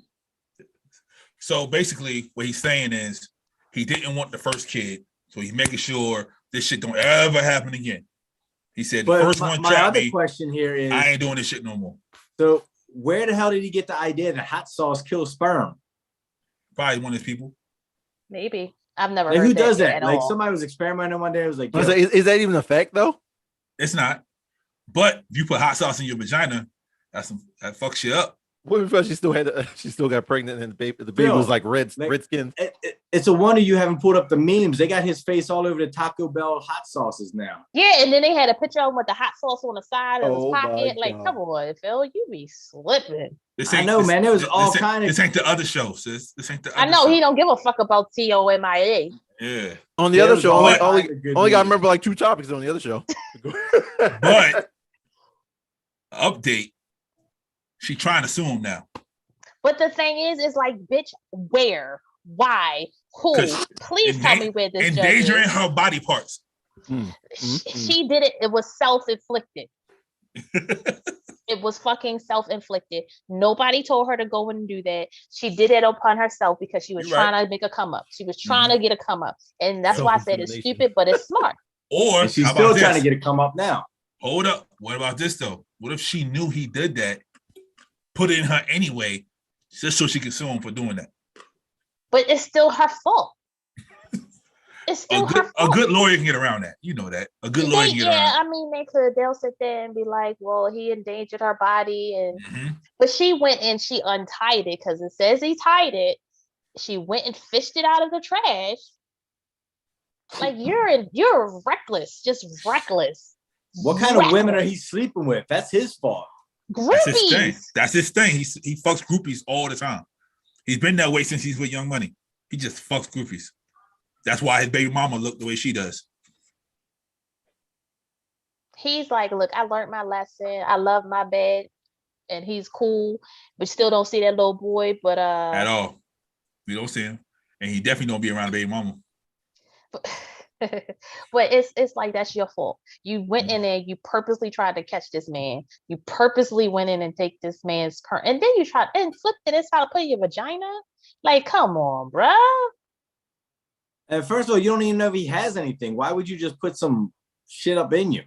So basically, what he's saying is he didn't want the first kid, so he's making sure this shit don't ever happen again. He said, the first one trapped me. Question here is, I ain't doing this shit no more. So where the hell did he get the idea that hot sauce kills sperm? Probably one of his people. Maybe. I've never heard who that does that? Like somebody was experimenting one day. It was like, is that even a fact though? It's not. But if you put hot sauce in your vagina, that fucks you up. What if she still got pregnant and the baby was like red skin? It's a wonder you haven't pulled up the memes. They got his face all over the Taco Bell hot sauces now. Yeah, and then they had a picture of him with the hot sauce on the side of his pocket. Like, come on, Phil, you be slipping. I know, man. There was all kind of. This ain't the other show, sis. This ain't the. I know he don't give a fuck about TOMIA. Yeah. On the other show, only got to remember like 2 topics on the other show. But update. She trying to sue him now. But the thing is like, bitch, where? Why? Who? Please tell me where this endangering her body parts. She did it. It was self-inflicted. It was fucking self-inflicted. Nobody told her to go and do that. She did it upon herself because she was trying to make a come up. She was trying to get a come up. And that's why I said it's stupid, but it's smart. Or and she's still trying to get a come up now. Hold up. What about this though? What if she knew he did that, put it in her anyway, just so she could sue him for doing that? But it's still her fault. It's still her fault. A good lawyer can get around that. You know that. A good lawyer can get around that. I mean, they'll sit there and be like, well, he endangered her body. And but she went and she untied it because it says he tied it. She went and fished it out of the trash. Like, you're reckless, just reckless. What kind of women are he sleeping with? That's his fault. Groupies. That's his thing. He fucks groupies all the time. He's been that way since he's with Young Money. He just fucks groupies. That's why his baby mama looked the way she does. He's like, look, I learned my lesson. I love my bed, and he's cool, but still don't see that little boy. But at all, we don't see him, and he definitely don't be around the baby mama. But it's like, that's your fault. You went in there, you purposely tried to catch this man. You purposely went in and take this man's and then you tried and flipped it and tried to put in your vagina. Like, come on, bro. And first of all, you don't even know if he has anything. Why would you just put some shit up in you?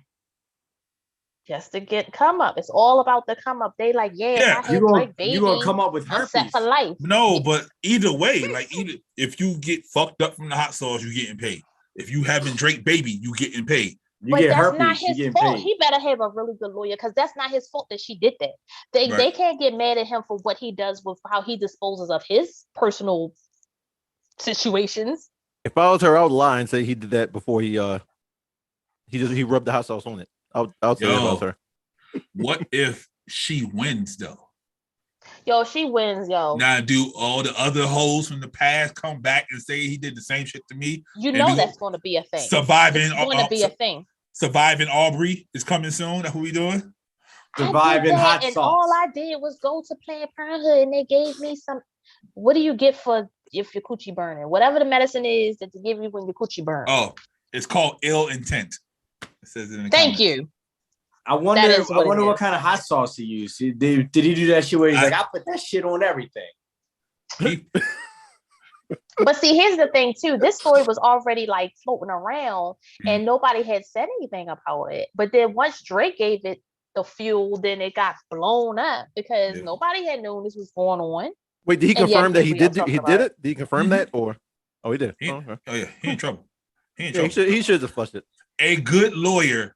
Just to get come up. It's all about the come up. They like, you're gonna come up with herpes. Set for life. No, but either way, like, either if you get fucked up from the hot sauce, you're getting paid. If you having Drake baby, you getting paid. But that's not his fault. He better have a really good lawyer because that's not his fault that she did that. They can't get mad at him for what he does with how he disposes of his personal situations. If I was her, I would lie and say he did that before he rubbed the hot sauce on it. I'll say that about her. What if she wins though? Yo, she wins, yo. Now, do all the other hoes from the past come back and say he did the same shit to me? You know that's going to be a thing. Surviving, going to be a thing. Surviving Aubrey is coming soon. That's what we doing. Surviving hot sauce. All I did was go to Planned Parenthood, and they gave me some. What do you get for if your coochie burning? Whatever the medicine is that they give you when your coochie burns. Oh, it's called ill intent. It says it in the Thank comments. you. I wonder what kind of hot sauce he used. Did he do that shit where he's like, I put that shit on everything? But see, here's the thing too. This story was already like floating around, and nobody had said anything about it. But then once Drake gave it the fuel, then it got blown up because nobody had known this was going on. Wait, did he confirm that he did it? Did he confirm that, or he did? He in trouble. He in trouble. He should have flushed it. A good lawyer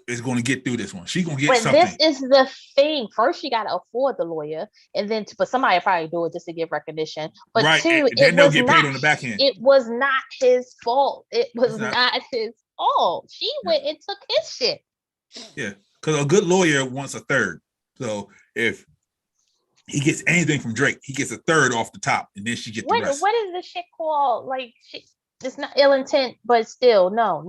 is going to get through this one. She's going to get something. But this is the thing. First, she got to afford the lawyer, and then, but somebody probably do it just to get recognition. But two, then they'll get paid on the back end. It was not his fault. It was not his fault. She went and took his shit. Yeah, because a good lawyer wants a third. So if he gets anything from Drake, he gets a third off the top, and then she gets the rest. What is this shit called? Like, it's not ill intent, but still, no.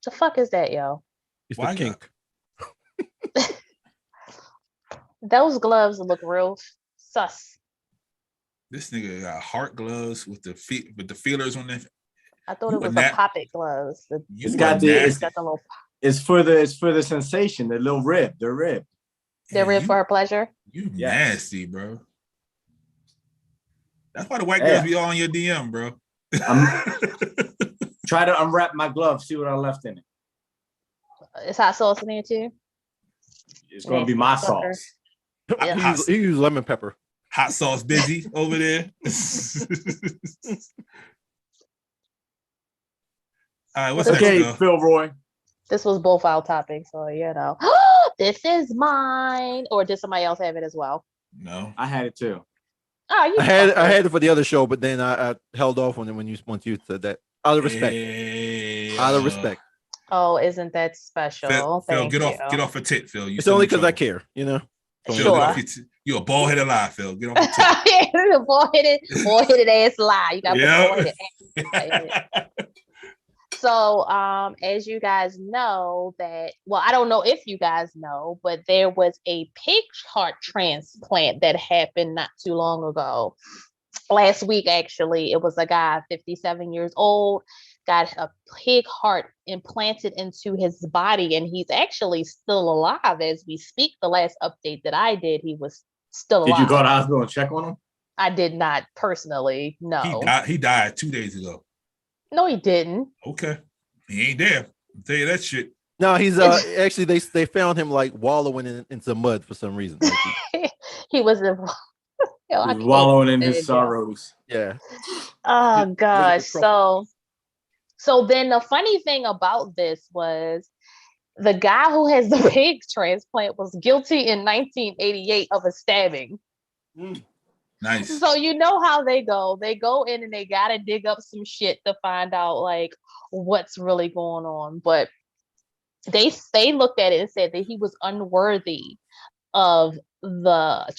The fuck is that, yo? It's the kink. Those gloves look real sus. This nigga got heart gloves with the feelers on them. I thought it was the poppet gloves. It's got the little. It's for the sensation, the little rib, the rib. The rib for her pleasure. You nasty, bro. That's why the white girls be all in your DM, bro. Try to unwrap my glove, see what I left in it. It's hot sauce in there too? It's going to be my sauce. He used lemon pepper. Hot sauce busy over there. All right, what's next, Phil Roy? This was both our topics, so you know. This is mine. Or did somebody else have it as well? No. I had it too. Oh, I had it for the other show, but then I held off on it once you said that. Out of respect. Out of respect. Oh, isn't that special? Phil, get off a tit, Phil. It's only because I care, you know. Phil, sure. You're a bald-headed lie, Phil. Get off a tit. Yeah, bald-headed ass lie. You got bald-headed ass. So, as you guys know I don't know if you guys know, but there was a pig heart transplant that happened not too long ago. Last week, actually, it was a guy, 57 years old, got a pig heart implanted into his body, and he's actually still alive as we speak. The last update that I did, he was still alive. Did you go to the hospital and check on him? I did not personally, no. He died 2 days ago. No, he didn't. Okay. He ain't there. I'll tell you that shit. No, he's actually they found him like wallowing in some mud for some reason. Like he was wallowing in his sorrows. Yeah. Oh gosh. So then the funny thing about this was the guy who has the pig transplant was guilty in 1988 of a stabbing. Nice. So you know how they go. They go in and they gotta dig up some shit to find out like what's really going on. But they looked at it and said that he was unworthy of the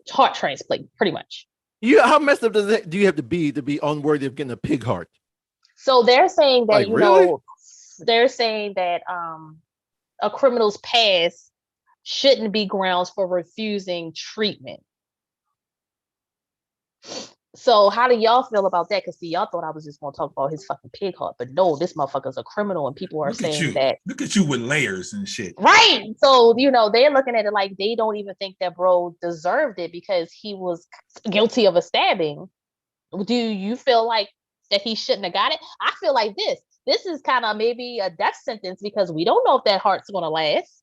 heart transplant, pretty much. How messed up do you have to be unworthy of getting a pig heart? So they're saying that really? They're saying that a criminal's past shouldn't be grounds for refusing treatment. So how do y'all feel about that? Because y'all thought I was just going to talk about his fucking pig heart, but no, this motherfucker's a criminal, and people are saying that. Look at you with layers and shit. Right. So they're looking at it like they don't even think that bro deserved it because he was guilty of a stabbing. Do you feel like that he shouldn't have got it? I feel like this is kind of maybe a death sentence because we don't know if that heart's going to last.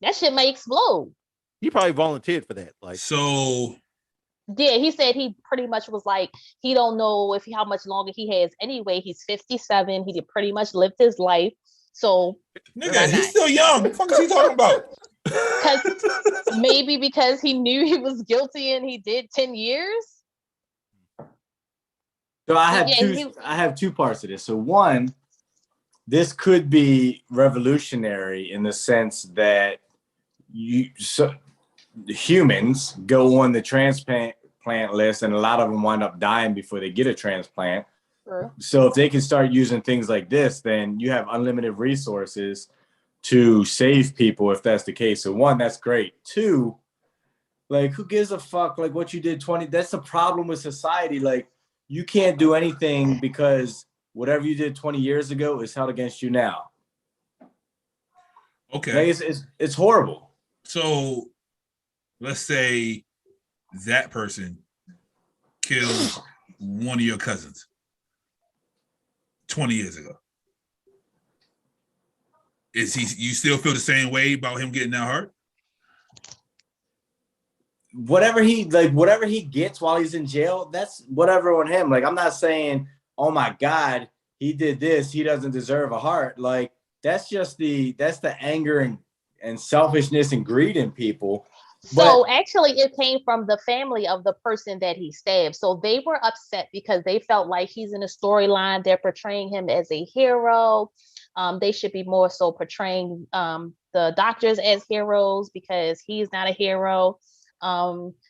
That shit may explode. He probably volunteered for that. So. Yeah, he said he pretty much was like, he don't know how much longer he has anyway. He's 57. He pretty much lived his life. So nigga, he's still young. What the fuck is he talking about? Because he knew he was guilty and he did 10 years. So I have two parts of this. So one, this could be revolutionary in the sense that humans go on the transplant list, and a lot of them wind up dying before they get a transplant. Sure. So if they can start using things like this, then you have unlimited resources to save people if that's the case. So one, that's great. Two, like who gives a fuck like what you did 20? That's the problem with society. Like you can't do anything because whatever you did 20 years ago is held against you now. Okay. Like it's horrible. So let's say that person killed one of your cousins 20 years ago. You still feel the same way about him getting that heart? Whatever he gets while he's in jail, that's whatever on him. Like, I'm not saying, oh my God, he did this, he doesn't deserve a heart. Like, that's the anger and selfishness and greed in people. So actually it came from the family of the person that he stabbed. So they were upset because they felt like he's in a storyline. They're portraying him as a hero. They should be more so portraying the doctors as heroes because he's not a hero.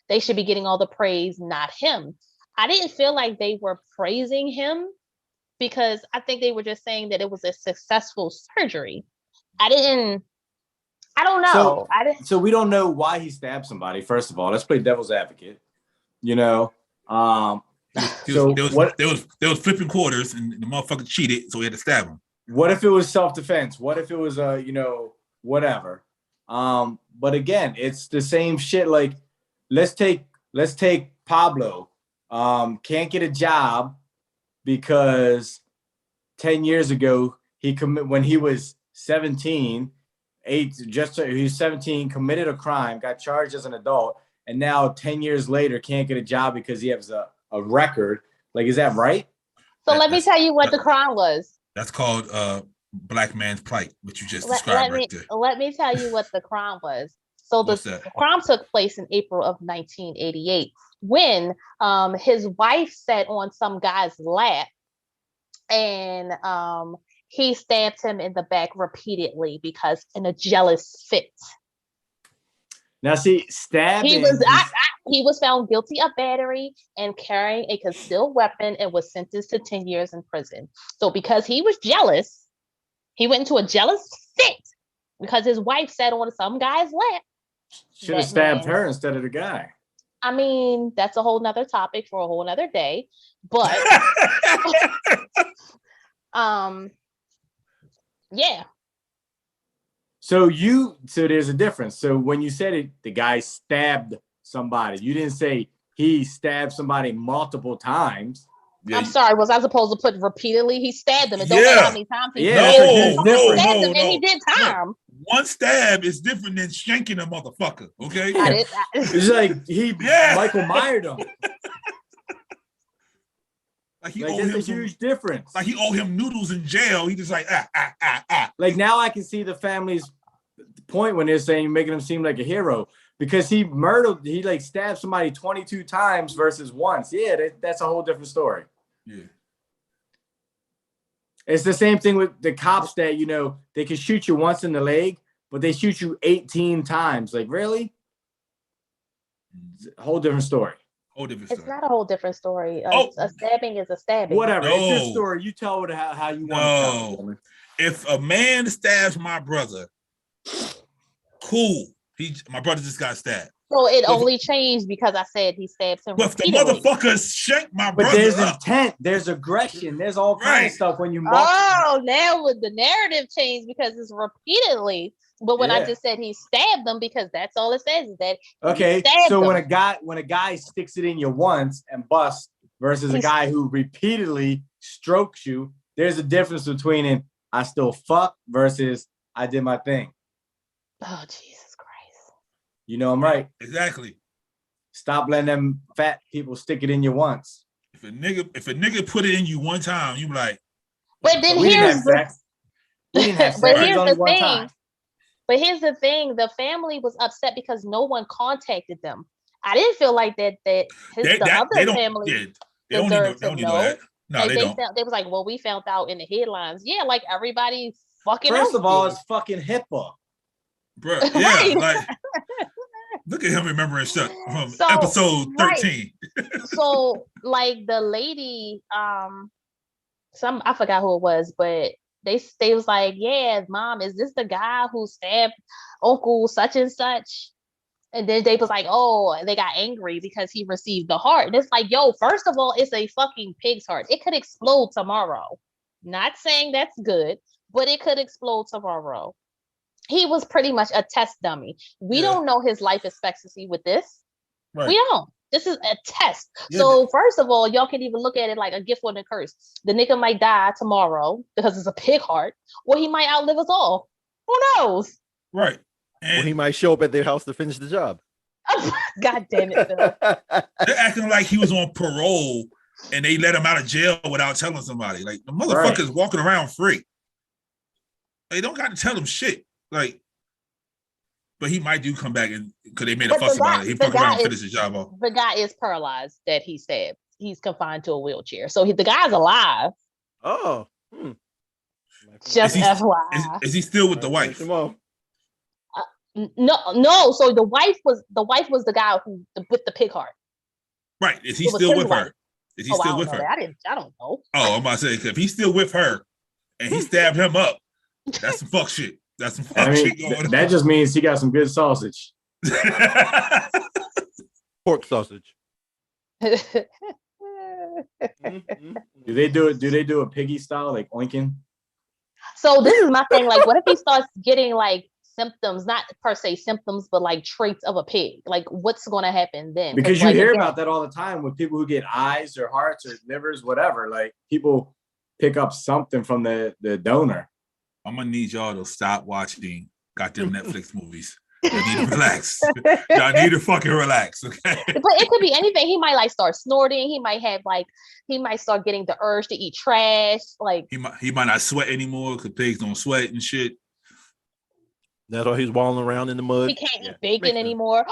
They should be getting all the praise, not him. I didn't feel like they were praising him because I think they were just saying that it was a successful surgery. I don't know. So we don't know why he stabbed somebody. First of all, let's play devil's advocate. You know, they was flipping quarters and the motherfucker cheated, so he had to stab him. What if it was self-defense? What if it was whatever? But again, it's the same shit. Like, let's take Pablo. Can't get a job because 10 years ago when he was 17. He was 17, committed a crime, got charged as an adult, and now 10 years later can't get a job because he has a record. Like, is that right? So let me tell you what the crime was. That's called black man's plight, which you just described right there. Let me tell you what the crime was. So the crime took place in April of 1988 when his wife sat on some guy's lap and he stabbed him in the back repeatedly because in a jealous fit. Now, see, stabbing. He was found guilty of battery and carrying a concealed weapon and was sentenced to 10 years in prison. So because he was jealous, he went into a jealous fit because his wife sat on some guy's lap. Should have stabbed her instead of the guy. I mean, that's a whole nother topic for a whole nother day. But Yeah. So there's a difference. So when you said it, the guy stabbed somebody. You didn't say he stabbed somebody multiple times. Yeah. I'm sorry, was I supposed to put repeatedly? He stabbed him. It don't matter how many times he No, stabbed him, and he did time. No. One stab is different than shanking a motherfucker. Okay, it's like he Michael Myers him. Like he like owed him a huge difference. Like he owed him noodles in jail. He just like Like now I can see the family's point when they're saying making him seem like a hero because he like stabbed somebody 22 times versus once. Yeah, that's a whole different story. Yeah. It's the same thing with the cops that, they can shoot you once in the leg, but they shoot you 18 times. Like, really? It's a whole different story. It's not a whole different story. A stabbing is a stabbing. Whatever. It's your story. You tell it how you want to tell it, woman. If a man stabs my brother, cool. My brother just got stabbed. So it only changed because I said he stabbed him. But if the motherfucker shanked my brother, but there's intent, there's aggression, there's all kinds of stuff when you. Now with the narrative changed because it's repeatedly. But when I just said he stabbed them, because that's all it says is that. Okay, so when a guy sticks it in you once and busts versus a guy who repeatedly strokes you, there's a difference between I still fuck versus I did my thing. Oh Jesus Christ! You know I'm right. Exactly. Stop letting them fat people stick it in you once. If a nigga put it in you one time, you be like. But then here's the thing. But here's the thing: the family was upset because no one contacted them. I didn't feel like that. The other family deserved to know. No, they don't. They was like, "Well, we found out in the headlines." Yeah, like everybody fucking. First of all, it's fucking HIPAA, bro. Yeah, right. Like look at him remembering stuff from episode 13. Right. So, like the lady, I forgot who it was, but. They was like, yeah, mom, is this the guy who stabbed Uncle such and such? And then they was like, oh, they got angry because he received the heart. And it's like, yo, first of all, it's a fucking pig's heart. It could explode tomorrow. Not saying that's good, but it could explode tomorrow. He was pretty much a test dummy. We don't know his life expectancy with this. Right. We don't. This is a test. Yeah. So first of all, y'all can even look at it like a gift or a curse. The nigga might die tomorrow because it's a pig heart, or he might outlive us all. Who knows? Right. Or he might show up at their house to finish the job. God damn it, Phil. They're acting like he was on parole and they let him out of jail without telling somebody. Like the motherfucker's walking around free. They don't got to tell him shit. Like, but he might come back and because they made a fuss about it. He fuck around and finish his job off. The guy is paralyzed that he stabbed. He's confined to a wheelchair. So the guy's alive. Oh. Just FYI. Is he still with the wife? No. So the wife was the guy with the pig heart. Right. Is he still with her? Is he still with her? I don't know. Oh, I'm about to say if he's still with her and he stabbed him up, that's some fuck shit. That's some fuck shit going on. That just means he got some good sausage. Pork sausage. Do they do a piggy style, like oinking? So this is my thing. Like, what if he starts getting like symptoms, not per se symptoms, but like traits of a pig? Like, what's going to happen then? Because you hear about that all the time with people who get eyes or hearts or livers, whatever. Like, people pick up something from the donor. I'm gonna need y'all to stop watching goddamn Netflix movies. You need to relax. Y'all need to fucking relax, okay? But it could be anything. He might like start snorting. He might start getting the urge to eat trash. Like he might not sweat anymore because pigs don't sweat and shit. That's why he's walling around in the mud. He can't eat bacon anymore.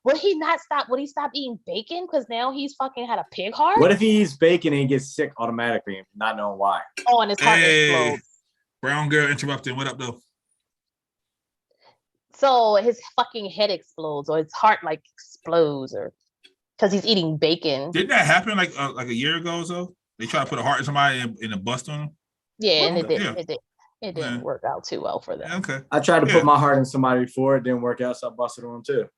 Would he stop eating bacon because now he's fucking had a pig heart? What if he eats bacon and he gets sick automatically, not knowing why? Oh, and his heart explodes. Brown girl interrupting. What up, though? So his fucking head explodes, or his heart like explodes, or because he's eating bacon. Didn't that happen like a year ago or so? They tried to put a heart in somebody in a bust on them. Yeah, and it didn't work out too well for them. Okay. I tried to put my heart in somebody before. It didn't work out, so I busted on them too.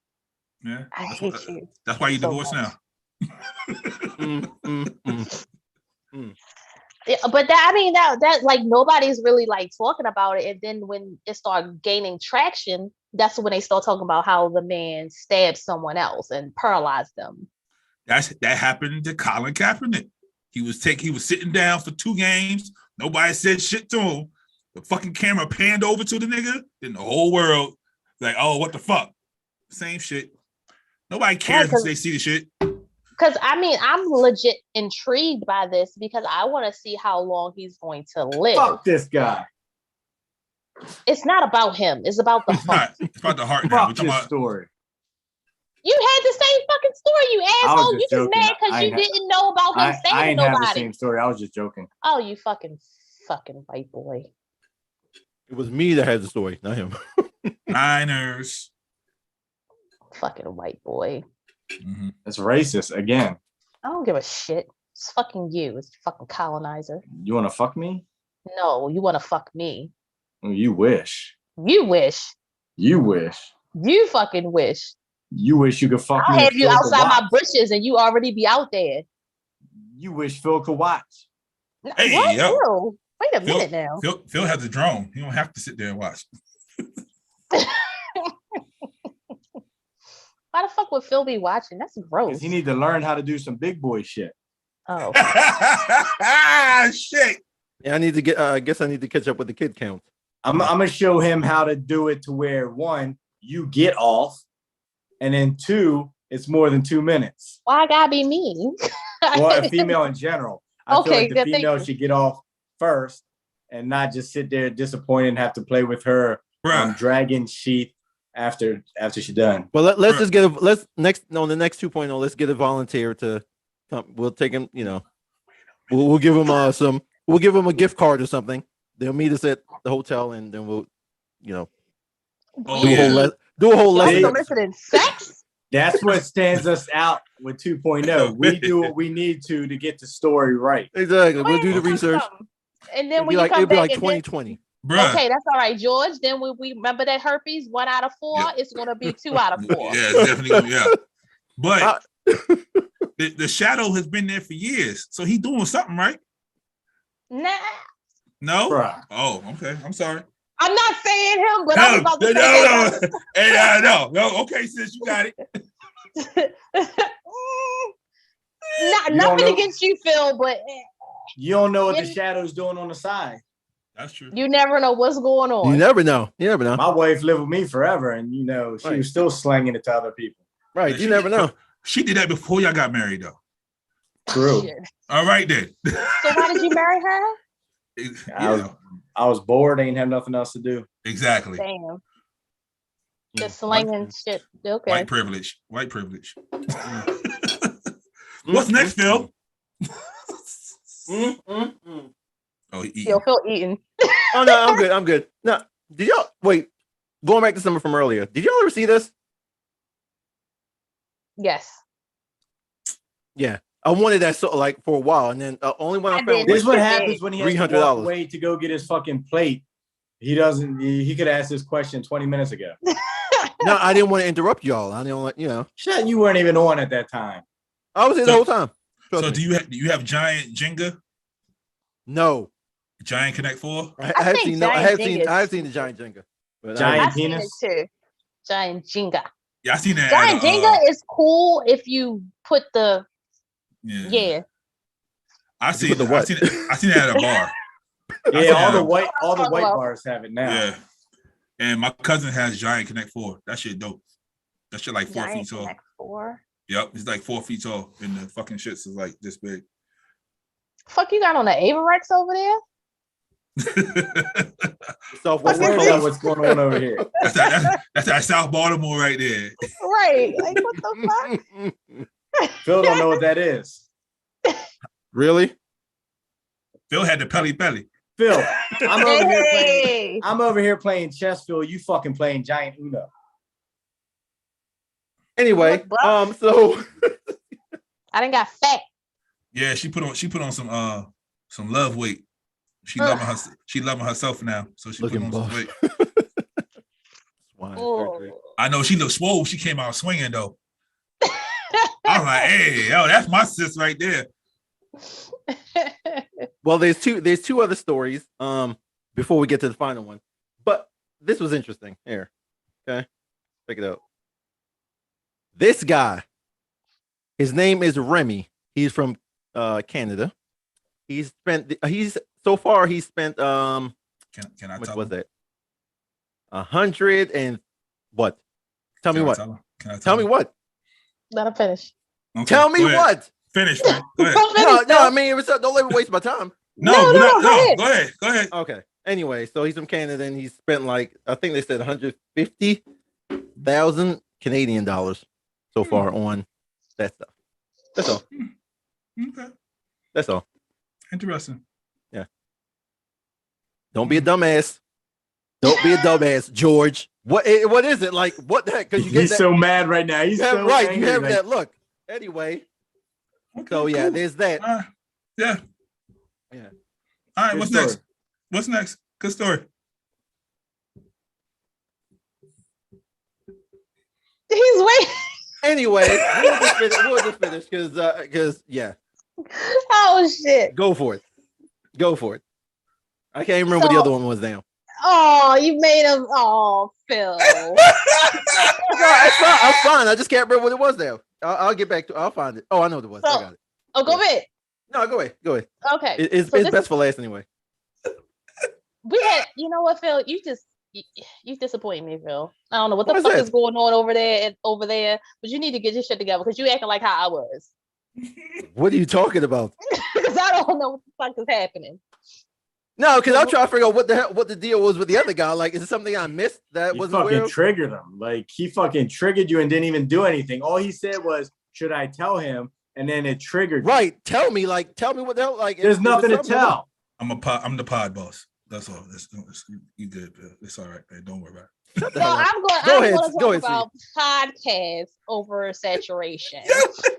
Yeah. I hate you. That's why you divorced now. Yeah, but that like nobody's really like talking about it. And then when it started gaining traction, that's when they start talking about how the man stabbed someone else and paralyzed them. That happened to Colin Kaepernick. He was sitting down for 2 games. Nobody said shit to him. The fucking camera panned over to the nigga, and the whole world like, oh, what the fuck? Same shit. Nobody cares if they see the shit. Because I'm legit intrigued by this because I want to see how long he's going to live. Fuck this guy. It's not about him. It's about the heart. It's about the heart. Fuck this story. You had the same fucking story, you asshole. You just mad because you didn't know about him saying I ain't nobody. have the same story. I was just joking. Oh, you fucking white boy. It was me that had the story, not him. Niners. Fucking white boy. Mm-hmm. It's racist again. I don't give a shit. It's fucking you. It's fucking colonizer. You want to fuck me? No, you want to fuck me. You wish. You wish. You wish. You fucking wish. You wish you could fuck me. I'll have you outside my bushes and you already be out there. You wish Phil could watch. Hey, what? yo. Phil? Wait a minute now. Phil has a drone. You don't have to sit there and watch. Why the fuck would Phil be watching? That's gross. He need to learn how to do some big boy shit. Oh. Shit. Yeah, I need to get. I guess I need to catch up with the kid count. I'm gonna show him how to do it to where 1, you get off, and then 2, it's more than 2 minutes. Why I gotta be me? Well, a female in general. I feel like the good, female should get off first and not just sit there disappointed and have to play with her dragon sheath after she's done. Well, let's just get the next 2.0. Let's get a volunteer to come. We'll take him. You know, we'll give him we'll give him a gift card or something. They'll meet us at the hotel, and then we'll, you know, do a whole lesson. Soliciting sex. That's what stands us out with 2.0. We do what we need to get the story right. Exactly. We'll do the research. And then it'll be like 2020. Bruh. Okay, that's all right, George. Then when we remember that herpes 1 out of 4, it's gonna be 2 out of 4. Yeah, it's definitely. Yeah, but the shadow has been there for years, so he's doing something, right? Nah. No. Bruh. Oh, okay. I'm sorry. I'm not saying him, but I was about to say no. Okay, sis, you got it. Nothing against you, Phil, but you don't know what the shadow's doing on the side. That's true. You never know what's going on. You never know. My wife lived with me forever, and she was still slanging it to other people. Right. You never know. She did that before y'all got married, though. True. All right then. So why did you marry her? I was bored. Ain't have nothing else to do. Exactly. Damn. Just slinging shit. Okay. White privilege. What's next, Phil? Oh, Phil eating. Oh no, I'm good. No, did y'all wait? Going back to something from earlier. Did y'all ever see this? Yes. Yeah, I wanted that for a while, and then only when I found this is what happens when he has to walk $300 away to go get his fucking plate. He doesn't. He could ask this question 20 minutes ago. No, I didn't want to interrupt y'all. I didn't want Shit, you weren't even on at that time. I was here the whole time. So do you have giant Jenga? No. Giant Connect 4? I have seen the giant Jenga. Giant penis too. Giant Jenga. Yeah, I seen that. Giant Jenga is cool if you put the I seen that at a bar. Yeah, all the white bars have it now. Yeah. And my cousin has Giant Connect 4. That shit dope. That shit like 4 feet tall. Connect 4? Yep, it's like 4 feet tall, and the fucking shits is like this big. Fuck, you got on the Avarex over there? What's going on over here? That's that South Baltimore right there. Right. Like, what the fuck? Phil don't know what that is. Really? Phil had the pelly. Phil, I'm over here playing chess, Phil. You fucking playing Giant Uno. Anyway, so I done got fat. Yeah, she put on some love weight. She loving herself now, so she put on some weight. I know she looked swole. She came out swinging though. I was like, hey, that's my sis right there. Well, there's two other stories. Before we get to the final one, but this was interesting. Here, okay, check it out. This guy, his name is Remy. He's from Canada. He's spent Can I much tell was him? that? 100 and what? Tell me Can I what? tell him? Can I Tell me him? what? Let him finish. Okay, Tell me go ahead. what? Finish, man. Go ahead. Don't No, finish, no. though. I mean, don't let me waste my time. No, No, go ahead. Go ahead. Go ahead. Okay. Anyway, so he's from Canada and he spent like I think they said 150,000 Canadian dollars so far on that stuff. That's all. Okay. That's all. Interesting. Yeah. Don't be a dumbass. Don't be a dumbass, George. What is it like? What the heck? Because you get He's that, so mad right now. He's so right. angry, You have like, that look. Anyway, Okay, so yeah, cool. there's that. Yeah. Yeah. All right. Good What's story. next? What's next? Good story. He's waiting. Anyway, we'll just finish because yeah, Oh shit. go for it. I can't remember what the other one was now. Oh, you made him. Oh, Phil. No, it's fine. I'm fine. I just can't remember what it was now. I'll get back to. I'll find it. Oh, I know what it was. I got it. Oh, go ahead. No, go ahead. Okay. It's best for last anyway. We had. You know what, Phil? You disappoint me, Phil. I don't know what the What is fuck that? is going on over there, but you need to get your shit together because you acting like how I was. What are you talking about? Because I don't know what the fuck is happening. No, because I'm trying to figure out what the deal was with the other guy. Like, is it something I missed that you wasn't aware fucking of? triggered him. Like he fucking triggered you and didn't even do anything. All he said was, "Should I tell him?" And then it triggered. You. Right. Tell me what the hell. Like, There's nothing to tell. I'm the pod boss. That's all. You good, Bill. It's all right, man. Don't worry about it. So I'm going to talk about podcast oversaturation.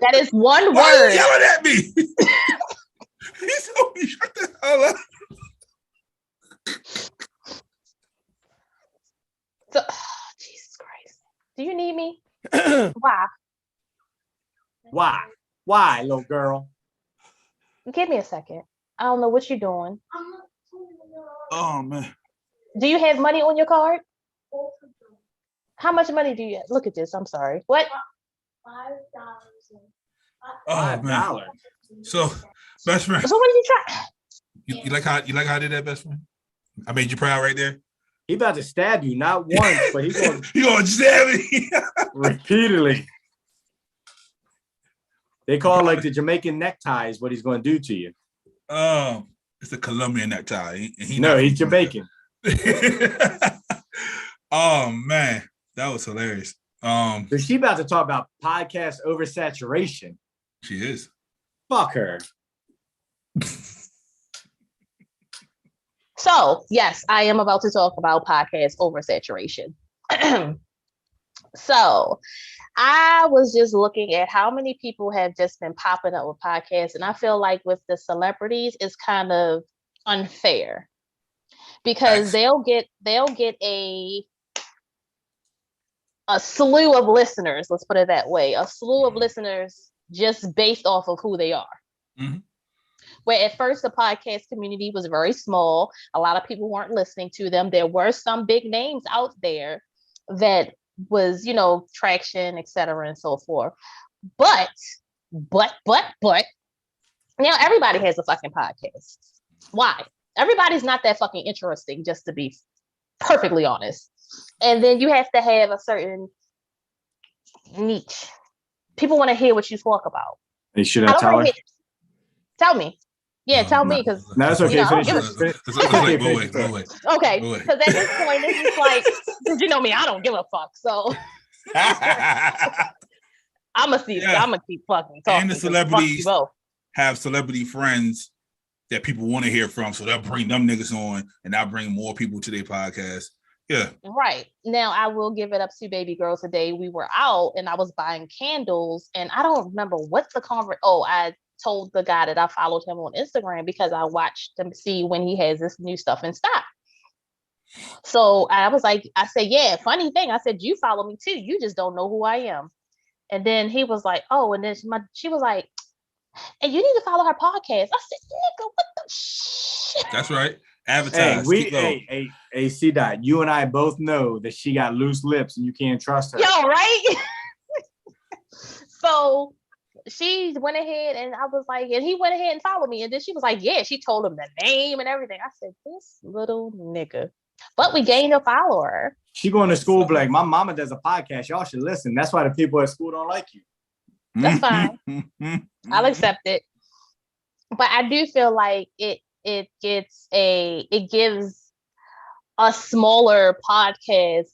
That is one Why word. are you yelling at me? He told me shut the hell up. So, Jesus Christ. Do you need me? Why? Why, little girl? Give me a second. I don't know what you're doing. Oh man. Do you have money on your card? How much money do you have? Look at this. I'm sorry. What? Oh $5. man. So, best friend. So what did you try? You like how I did that, best friend? I made you proud right there. He about to stab you, not once, but he's going You gonna stab me repeatedly. They call it like the Jamaican necktie is what he's going to do to you. It's a Colombian necktie. He's Jamaican. Oh man, that was hilarious. So she about to talk about podcast oversaturation. She is. Fuck her. So, yes, I am about to talk about podcast oversaturation. So, I was just looking at how many people have just been popping up with podcasts, and I feel like with the celebrities, it's kind of unfair because they'll get a slew of listeners. Let's put it that way: a slew of listeners just based off of who they are. Mm-hmm. Where at first the podcast community was very small, a lot of people weren't listening to them. There were some big names out there that was, traction, etc., and so forth. But now everybody has a fucking podcast. Why? Everybody's not that fucking interesting, just to be perfectly honest. And then you have to have a certain niche. People want to hear what you talk about. Hey, should I tell her? Tell me. Yeah, tell me because no, that's okay. Wait. Okay, because at this point, it's just like, you know me, I don't give a fuck. So I'm gonna keep fucking talking. And the celebrities have celebrity friends that people want to hear from, so they'll bring them niggas on, and I'll bring more people to their podcast. Yeah. Right. Now I will give it up to baby girl today. We were out and I was buying candles, and I don't remember what the I told the guy that I followed him on Instagram because I watched him see when he has this new stuff in stock. So I said, yeah, funny thing. I said, you follow me too. You just don't know who I am. And then he was like, oh, and then she was like, and you need to follow her podcast. I said, nigga, what the That's right. Advertise. Hey, C Dot, you and I both know that she got loose lips and you can't trust her. Yo, right? So she went ahead and I was like, and he went ahead and followed me. And then she was like, yeah, she told him the name and everything. I said, this little nigga. But we gained a follower. She going to school, like, my mama does a podcast. Y'all should listen. That's why the people at school don't like you. That's fine. I'll accept it. But I do feel like it gives a smaller podcast.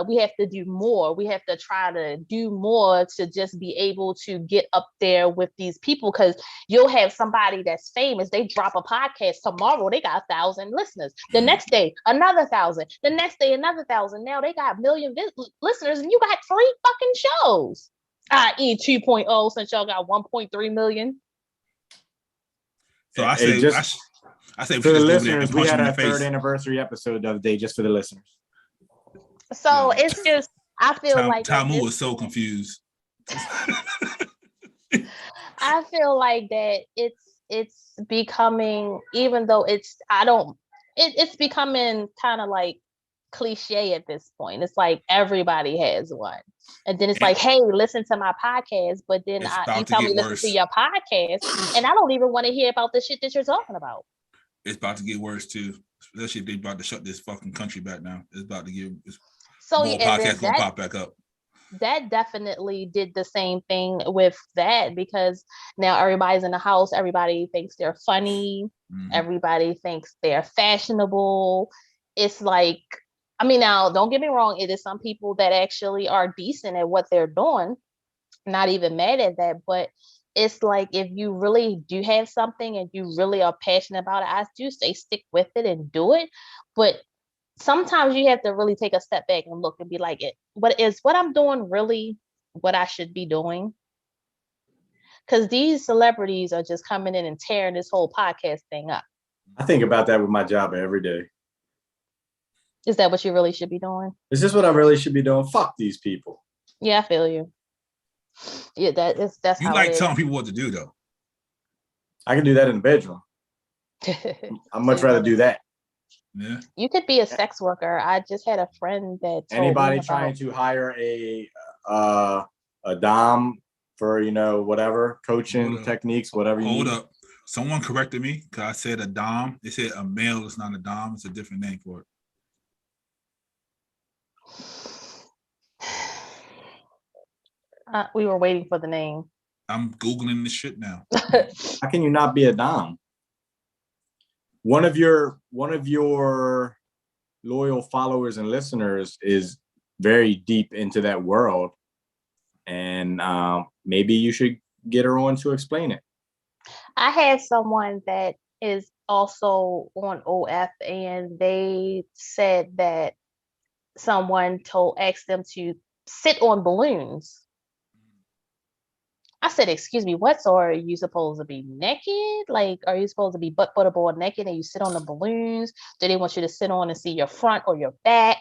We have to do more. We have to try to do more to just be able to get up there with these people, because you'll have somebody that's famous. They drop a podcast tomorrow. They got 1,000 listeners. The next day, another 1,000. The next day, another 1,000. Now they got 1 million listeners, and you got 3 fucking shows. I.e. 2.0, since y'all got 1.3 million. So I say, for the listeners, we had our 3rd anniversary episode the other day, just for the listeners. So it's just, I feel like Tamu was so confused. I feel like that it's becoming, even though it's becoming kind of like cliche at this point. It's like everybody has one. And then it's like, hey, listen to my podcast. But then you tell me listen to your podcast, and I don't even want to hear about the shit that you're talking about. It's about to get worse too, especially if they about to shut this fucking country back now. It's about to get more podcasts gonna pop back up. That definitely did the same thing with that, because now everybody's in the house. Everybody thinks they're funny. Everybody thinks they're fashionable. It's like, I mean, now don't get me wrong. It is some people that actually are decent at what they're doing. Not even mad at that, but it's like, if you really do have something and you really are passionate about it, I do say stick with it and do it. But sometimes you have to really take a step back and look and be like, what I'm doing really what I should be doing? Because these celebrities are just coming in and tearing this whole podcast thing up. I think about that with my job every day. Is that what you really should be doing? Is this what I really should be doing? Fuck these people. Yeah, I feel you. Yeah, that's you how like telling people what to do, though. I can do that in the bedroom. I'd much rather do that. Yeah. You could be a sex worker. I just had a friend that told anybody me trying to hire a dom for whatever coaching techniques, whatever you need. Hold up. Someone corrected me because I said a dom. They said a male is not a dom. It's a different name for it. We were waiting for the name. I'm Googling this shit now. How can you not be a dom? One of your loyal followers and listeners is very deep into that world, and maybe you should get her on to explain it. I had someone that is also on OF, and they said that someone asked them to sit on balloons. I said, excuse me, what? So are you supposed to be naked? Like, are you supposed to be butt butterball naked and you sit on the balloons? Do they want you to sit on and see your front or your back?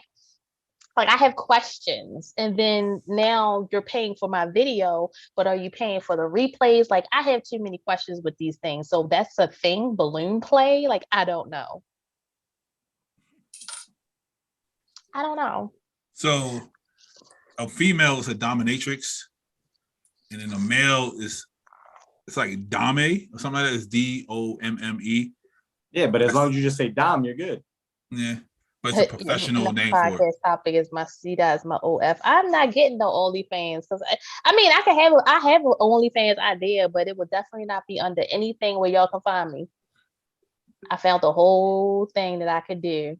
Like, I have questions. And then now you're paying for my video, but are you paying for the replays? Like, I have too many questions with these things. So that's a thing, balloon play? Like, I don't know. So a female is a dominatrix, and then a male it's like dame or something like that. It's DOMME. Yeah, but as long as you just say dom, you're good. Yeah, but it's a professional name for it. Podcast topic is my CDA is my OF. I'm not getting no OnlyFans, because I mean, I have an OnlyFans idea, but it would definitely not be under anything where y'all can find me. I found the whole thing that I could do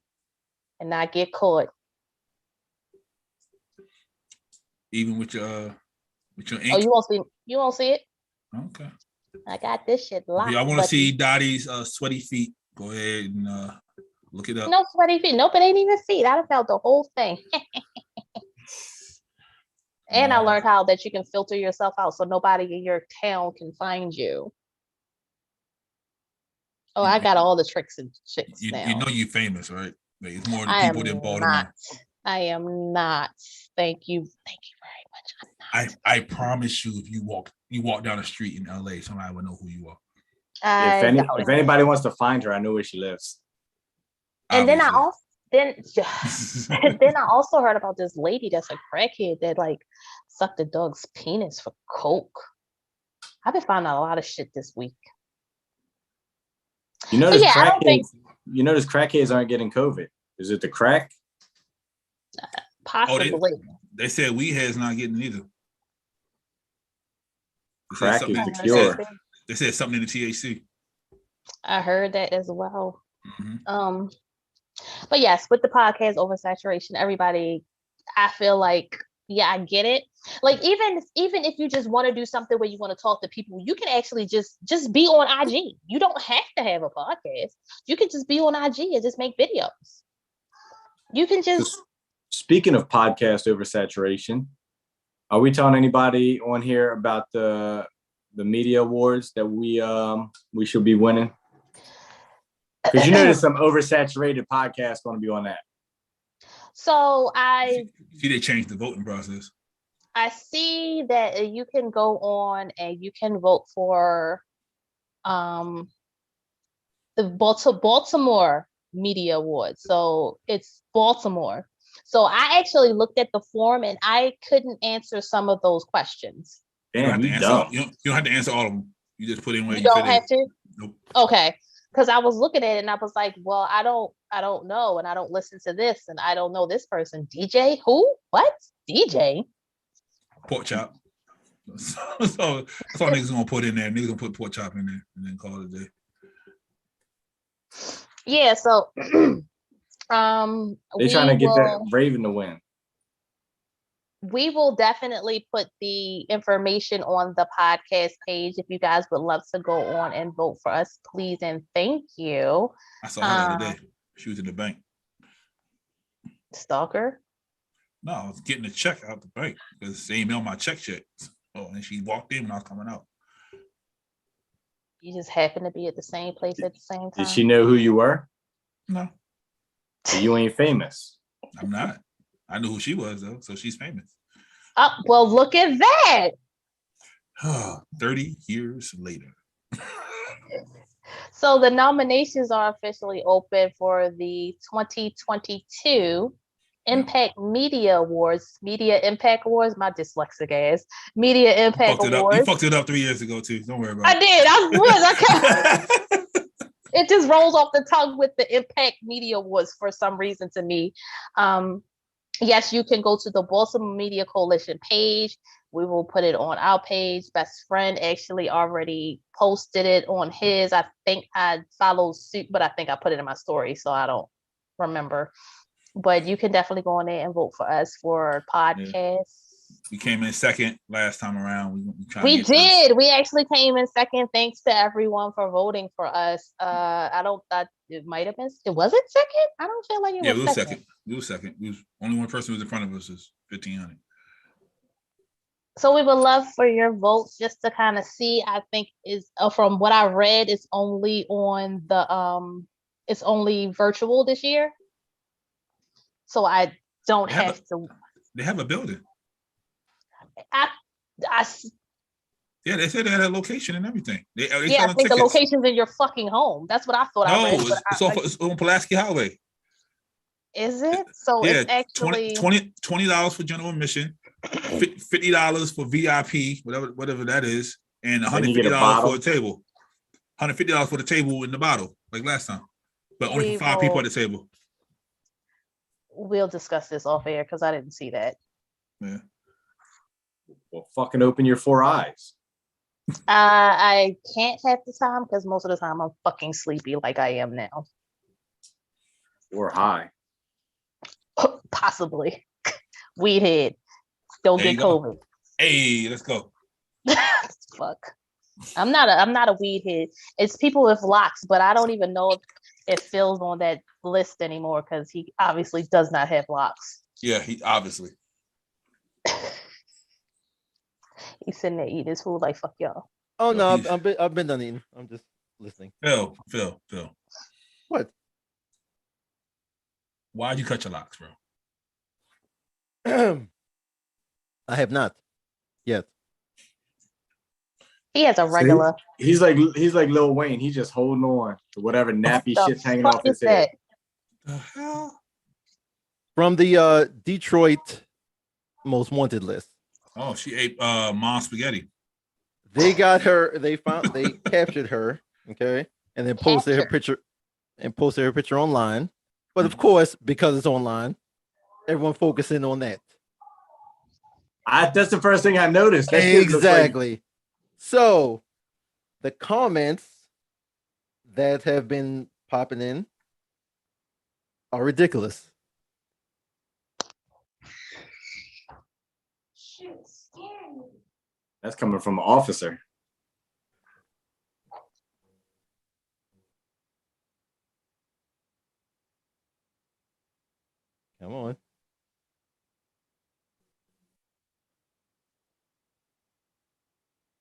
and not get caught. Even with your ink. Oh, you won't see it? Okay. I got this shit locked. If y'all want to see Dottie's sweaty feet, go ahead and look it up. No sweaty feet. Nope, it ain't even feet. I done felt the whole thing. And I learned how that you can filter yourself out so nobody in your town can find you. Oh, I got all the tricks and shits now. You know you famous, right? Like, it's more than people than Baltimore. I am not. Thank you very much. I'm not. I promise you, if you walk down the street in LA, somebody will know who you are. If anybody wants to find her, I know where she lives. And Obviously. then I also heard about this lady that's a crackhead that like sucked a dog's penis for coke. I've been finding out a lot of shit this week. You notice crackheads aren't getting COVID. Is it the crack? Possibly. They said weed heads not getting it either. Crack is the cure. They said something in the THC. I heard that as well. Mm-hmm. But yes, with the podcast oversaturation, everybody, I feel like, yeah, I get it. Like even if you just want to do something where you want to talk to people, you can actually just be on IG. You don't have to have a podcast. You can just be on IG and just make videos. You can just. Speaking of podcast oversaturation, are we telling anybody on here about the media awards that we should be winning? Because you know there's some oversaturated podcasts going to be on that. So see they changed the voting process. I see that you can go on and you can vote for the Baltimore Media Awards. So it's Baltimore. So I actually looked at the form and I couldn't answer some of those questions. Damn, you don't have to answer all of them. You just put in where you don't have to. Nope. Okay, because I was looking at it and I was like, well, I don't know, and I don't listen to this, and I don't know this person. DJ who? What? DJ? Pork chop. So that's all niggas gonna put in there. Niggas gonna put pork chop in there and then call it a day. Yeah. So. They're trying to get that Raven to win. We will definitely put the information on the podcast page. If you guys would love to go on and vote for us, please and thank you. I saw her the other day. She was in the bank. Stalker? No, I was getting a check out the bank because they emailed my check. Oh, and she walked in when I was coming out. You just happened to be at the same place at the same time? Did she know who you were? No. So you ain't famous. I'm not. I knew who she was though, so she's famous. Oh, well, look at that. 30 years later. So the nominations are officially open for the 2022 Impact Media Awards. Media Impact Awards, my dyslexic ass. Media Impact Awards. You fucked it up 3 years ago too. Don't worry about it. I did. I it just rolls off the tongue with the Impact Media Awards for some reason to me. Yes, you can go to the Baltimore Media Coalition page. We will put it on our page. Best friend actually already posted it on his. I think I followed suit, but I think I put it in my story, so I don't remember. But you can definitely go in there and vote for us for podcasts. Yeah. We came in second last time around. We did. First. We actually came in second. Thanks to everyone for voting for us. I don't thought it might have been. Was it second? I don't feel like it was second. We was second. We was only one person who was in front of us is 1,500. So we would love for your votes just to kind of see. I think is from what I read, it's only on the it's only virtual this year. So I don't have to. They have a building. Yeah, they said they had a location and everything. They I think tickets. The location's in your fucking home. That's what I thought. No, it's on Pulaski Highway. Is it? So it's actually $20 for general admission, $50 for VIP, whatever that is, and $150 for a table. $150 for the table and the bottle, like last time, but only for 5 people at the table. We'll discuss this off air because I didn't see that. Yeah. Well, fucking open your 4 eyes. I can't have the time because most of the time I'm fucking sleepy like I am now. Or high. Possibly. Weed head. Don't get COVID. Hey, let's go. Fuck. I'm not a weed head. It's people with locks, but I don't even know if Phil's on that list anymore because he obviously does not have locks. Yeah, he obviously. He's sitting there eating his food like fuck y'all. Oh no, I've been done eating. I'm just listening. Phil. What? Why'd you cut your locks, bro? I have not yet. He has a regular. He's like Lil Wayne. He's just holding on to whatever nappy shit's hanging off his head. The hell? From the Detroit Most Wanted list. Oh, she ate mom spaghetti. They got her. They captured her. Okay, and then posted her picture online. But of course, because it's online, everyone focusing on that. That's the first thing I noticed. That exactly. So the comments that have been popping in are ridiculous. That's coming from an officer. Come on.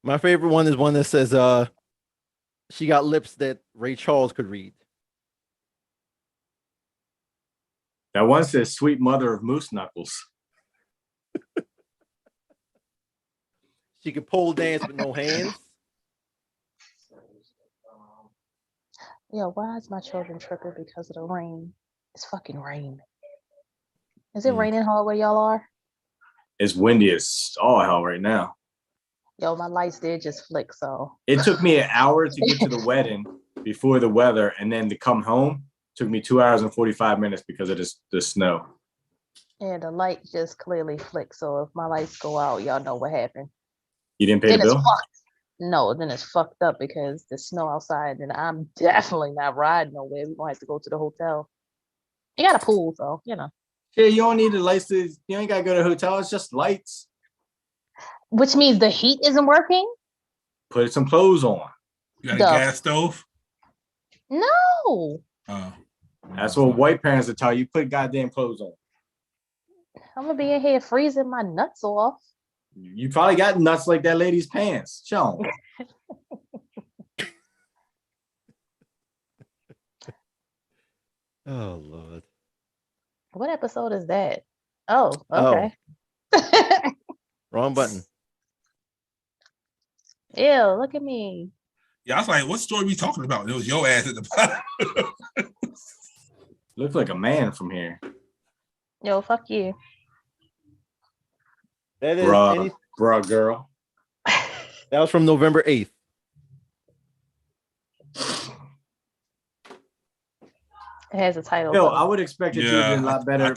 My favorite one is one that says she got lips that Ray Charles could read. That one says sweet mother of moose knuckles. She could pole dance with no hands. Yo, why is my children tripping because of the rain? It's fucking rain. Is it raining hard where y'all are? It's windy as all hell right now. Yo, my lights did just flick, so. It took me an hour to get to the wedding before the weather, and then to come home took me 2 hours and 45 minutes because of the snow. Yeah, the light just clearly flicked, so if my lights go out, y'all know what happened. You didn't pay the bill? No, then it's fucked up because the snow outside, and I'm definitely not riding nowhere. We're gonna have to go to the hotel. You got a pool, so you know. Yeah, you don't need the lights. You ain't gotta go to the hotel. It's just lights. Which means the heat isn't working? Put some clothes on. You got a gas stove? No. Oh. That's what white parents will tell you. Put goddamn clothes on. I'm gonna be in here freezing my nuts off. You probably got nuts like that lady's pants. Show 'em. Oh Lord. What episode is that? Oh, okay. Oh. Wrong button. Ew, look at me. Yeah, I was like, what story we talking about? It was your ass at the bottom. Looks like a man from here. Yo, fuck you. That is bruh, girl. That was from November 8th. It has a title. Yo, I would expect it to have been a lot better.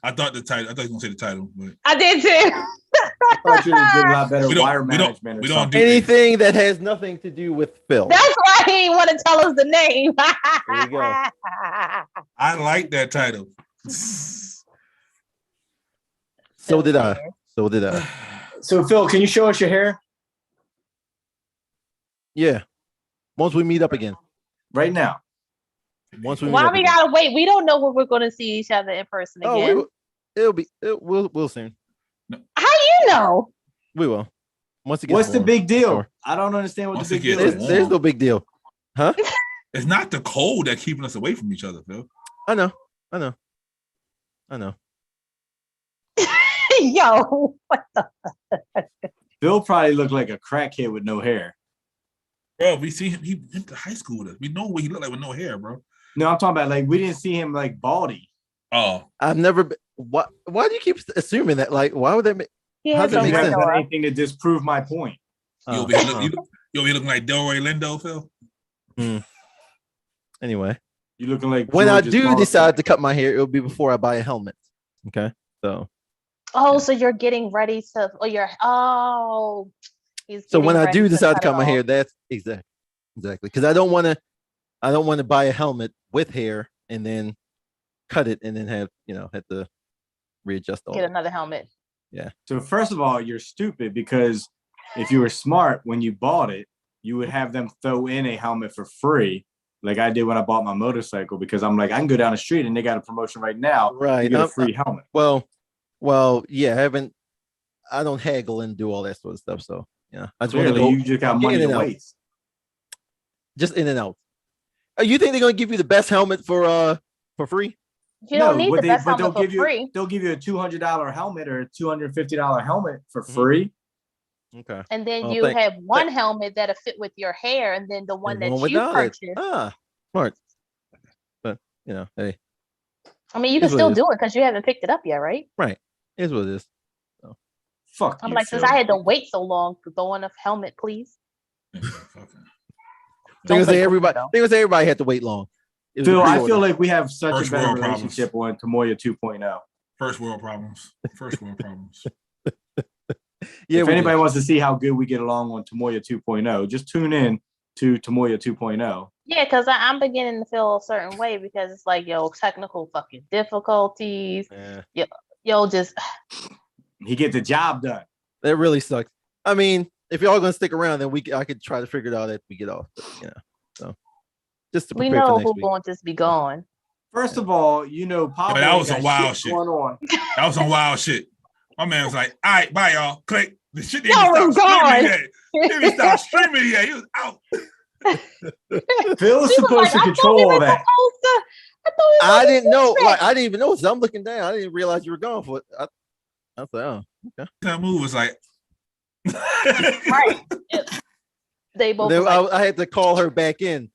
I thought the title. I thought you were gonna say the title. But I did too. I thought you did a lot better wire management. We don't do anything that has nothing to do with Phil. That's why he didn't want to tell us the name. There you go. I like that title. So did I. So Phil, can you show us your hair? Yeah. Once we meet up again. Right now. Why we gotta wait? We don't know when we're gonna see each other in person again. We'll soon. How you know? We will. Once again. What's the big deal? Sure. I don't understand what the big deal is. There's no big deal. Huh? It's not the cold that's keeping us away from each other, Phil. I know. Yo, what the Phil probably looked like a crackhead with no hair. Bro, we see him. He went to high school with us. We know what he looked like with no hair, bro. No, I'm talking about like we didn't see him like baldy. Oh, I've never been. Why do you keep assuming that? Like, why would that make? How does that make sense? Anything to disprove my point? You'll be looking like Delroy Lindo, Phil. Anyway, you looking like when I do decide to cut my hair, it'll be before I buy a helmet. Okay, so. Oh, so you're getting ready to? So when I do decide to cut my hair, that's exactly because I don't want to buy a helmet with hair and then cut it and then have to readjust all. Get another helmet. Yeah. So first of all, you're stupid because if you were smart when you bought it, you would have them throw in a helmet for free, like I did when I bought my motorcycle. Because I'm like, I can go down the street and they got a promotion right now. Right. You get a free helmet. Well, yeah. I don't haggle and do all that sort of stuff. So yeah, I just you just got money to waste. Just in and out. You think they're gonna give you the best helmet for free? You don't need the best helmet for free. They'll give you a $200 helmet or a $250 helmet for free. Okay. And then you have one helmet that'll fit with your hair, and then the one that you purchased. Smart. But hey. I mean, you can still do it because you haven't picked it up yet, right? Right. Here's what it is. So. Fuck. I'm like, since I had to wait so long to throw in a helmet, please. They would say everybody had to wait long. Phil, I feel like we have such a better relationship on Tmoia 2.0. First world problems. If anybody wants to see how good we get along on Tmoia 2.0, just tune in to Tmoia 2.0. Yeah, because I'm beginning to feel a certain way because it's like, technical fucking difficulties. Yeah. Just he get the job done. That really sucks. I mean, if y'all gonna stick around, then I could try to figure it out as we get off. But, so just to prepare for next week. Who won't just be gone. First of all, Pablo, that was some wild shit. Going on. That was some wild shit. My man was like, "All right, bye, y'all." Click. The shit didn't stop streaming yet. He was out. Phil was supposed to control all that. I didn't know. I didn't even know. So I'm looking down. I didn't realize you were gone for it. I was like, oh, okay. That move was like, right. They both. I had to call her back in,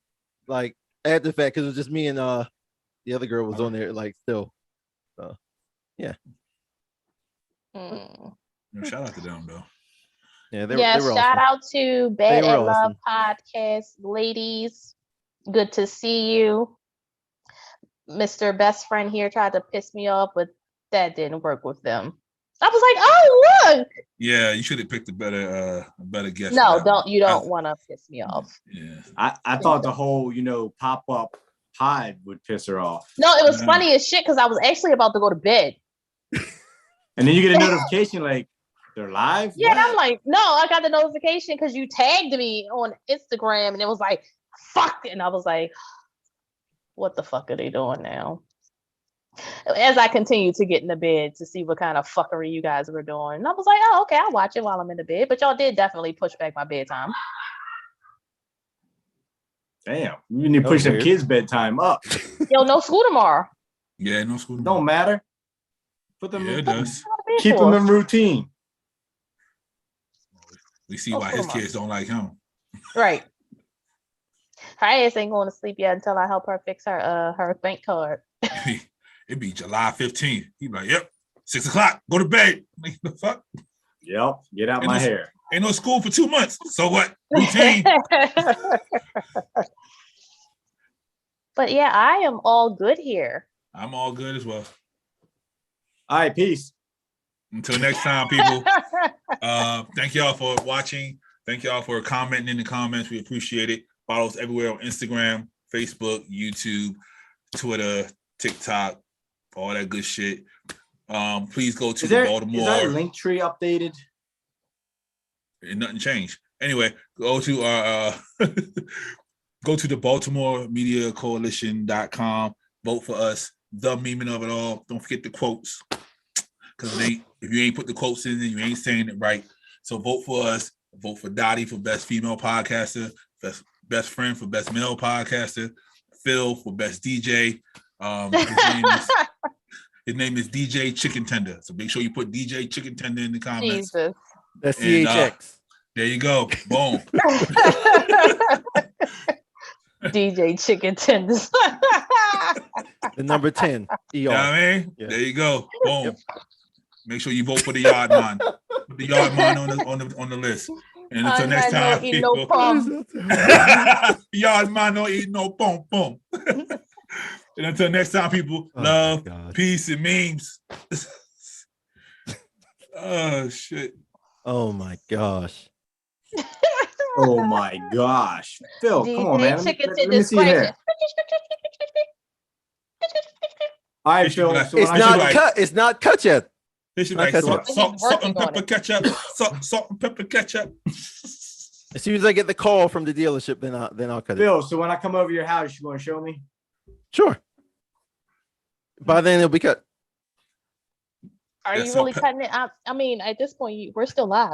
like at the fact because it was just me and the other girl was on there, like still. Yeah. Shout out to them though. Yeah, they were shout awesome. out to Bed and Love podcast ladies. Good to see you. Mr. Best Friend here tried to piss me off, but that didn't work with them. I was like, oh look. Yeah, you should have picked a better guest. No, don't want to piss me off. Yeah. I thought the whole, pop-up pod would piss her off. No, it was funny as shit because I was actually about to go to bed. And then you get a notification like they're live? Yeah, and I'm like, no, I got the notification because you tagged me on Instagram and it was like, fuck. And I was like, what the fuck are they doing now? As I continued to get in the bed to see what kind of fuckery you guys were doing. And I was like, oh, okay, I'll watch it while I'm in the bed. But y'all did definitely push back my bedtime. Damn, you need to push them kids' bedtime up. No school tomorrow. Yeah, no school tomorrow. Don't matter. Put them it does. Keep them in routine. We see why his kids don't like him. Right. Her ass ain't going to sleep yet until I help her fix her bank card. It'd be July 15th. He'd be like, yep, 6 o'clock, go to bed. Like, the fuck? Yep, get out my hair. Ain't no school for 2 months. So what? Routine. But yeah, I am all good here. I'm all good as well. All right, peace. Until next time, people. Thank y'all for watching. Thank y'all for commenting in the comments. We appreciate it. Follow us everywhere on Instagram, Facebook, YouTube, Twitter, TikTok, all that good shit. Please go to the Baltimore. Is our link tree updated? And nothing changed. Anyway, go to our go to the BaltimoreMediaCoalition.com. Vote for us. The meaning of it all. Don't forget the quotes. Because if you ain't put the quotes in, then you ain't saying it right. So vote for us. Vote for Dottie for best female podcaster. Best friend for best male podcaster. Phil for best DJ. His name is DJ Chicken Tender. So make sure you put DJ Chicken Tender in the comments. Jesus. That's CHX. There you go. Boom. DJ Chicken Tenders. The number 10. ER. You know what I mean? Yeah. There you go. Boom. Yep. Make sure you vote for the yard man. Put the yard man on the list. And until next time, people. Yard man don't eat no pom pom. And until next time, people, love, peace, and memes. Oh shit. Oh my gosh. Oh my gosh. Phil, come on, man. Let me see here. All right, Phil. It's not cut yet. They should like salt and pepper ketchup. Salt and pepper ketchup. As soon as I get the call from the dealership, then I'll cut it. Phil, so when I come over your house, you want to show me? Sure. By then it'll be cut. Are you really cutting it? I mean, at this point, we're still live.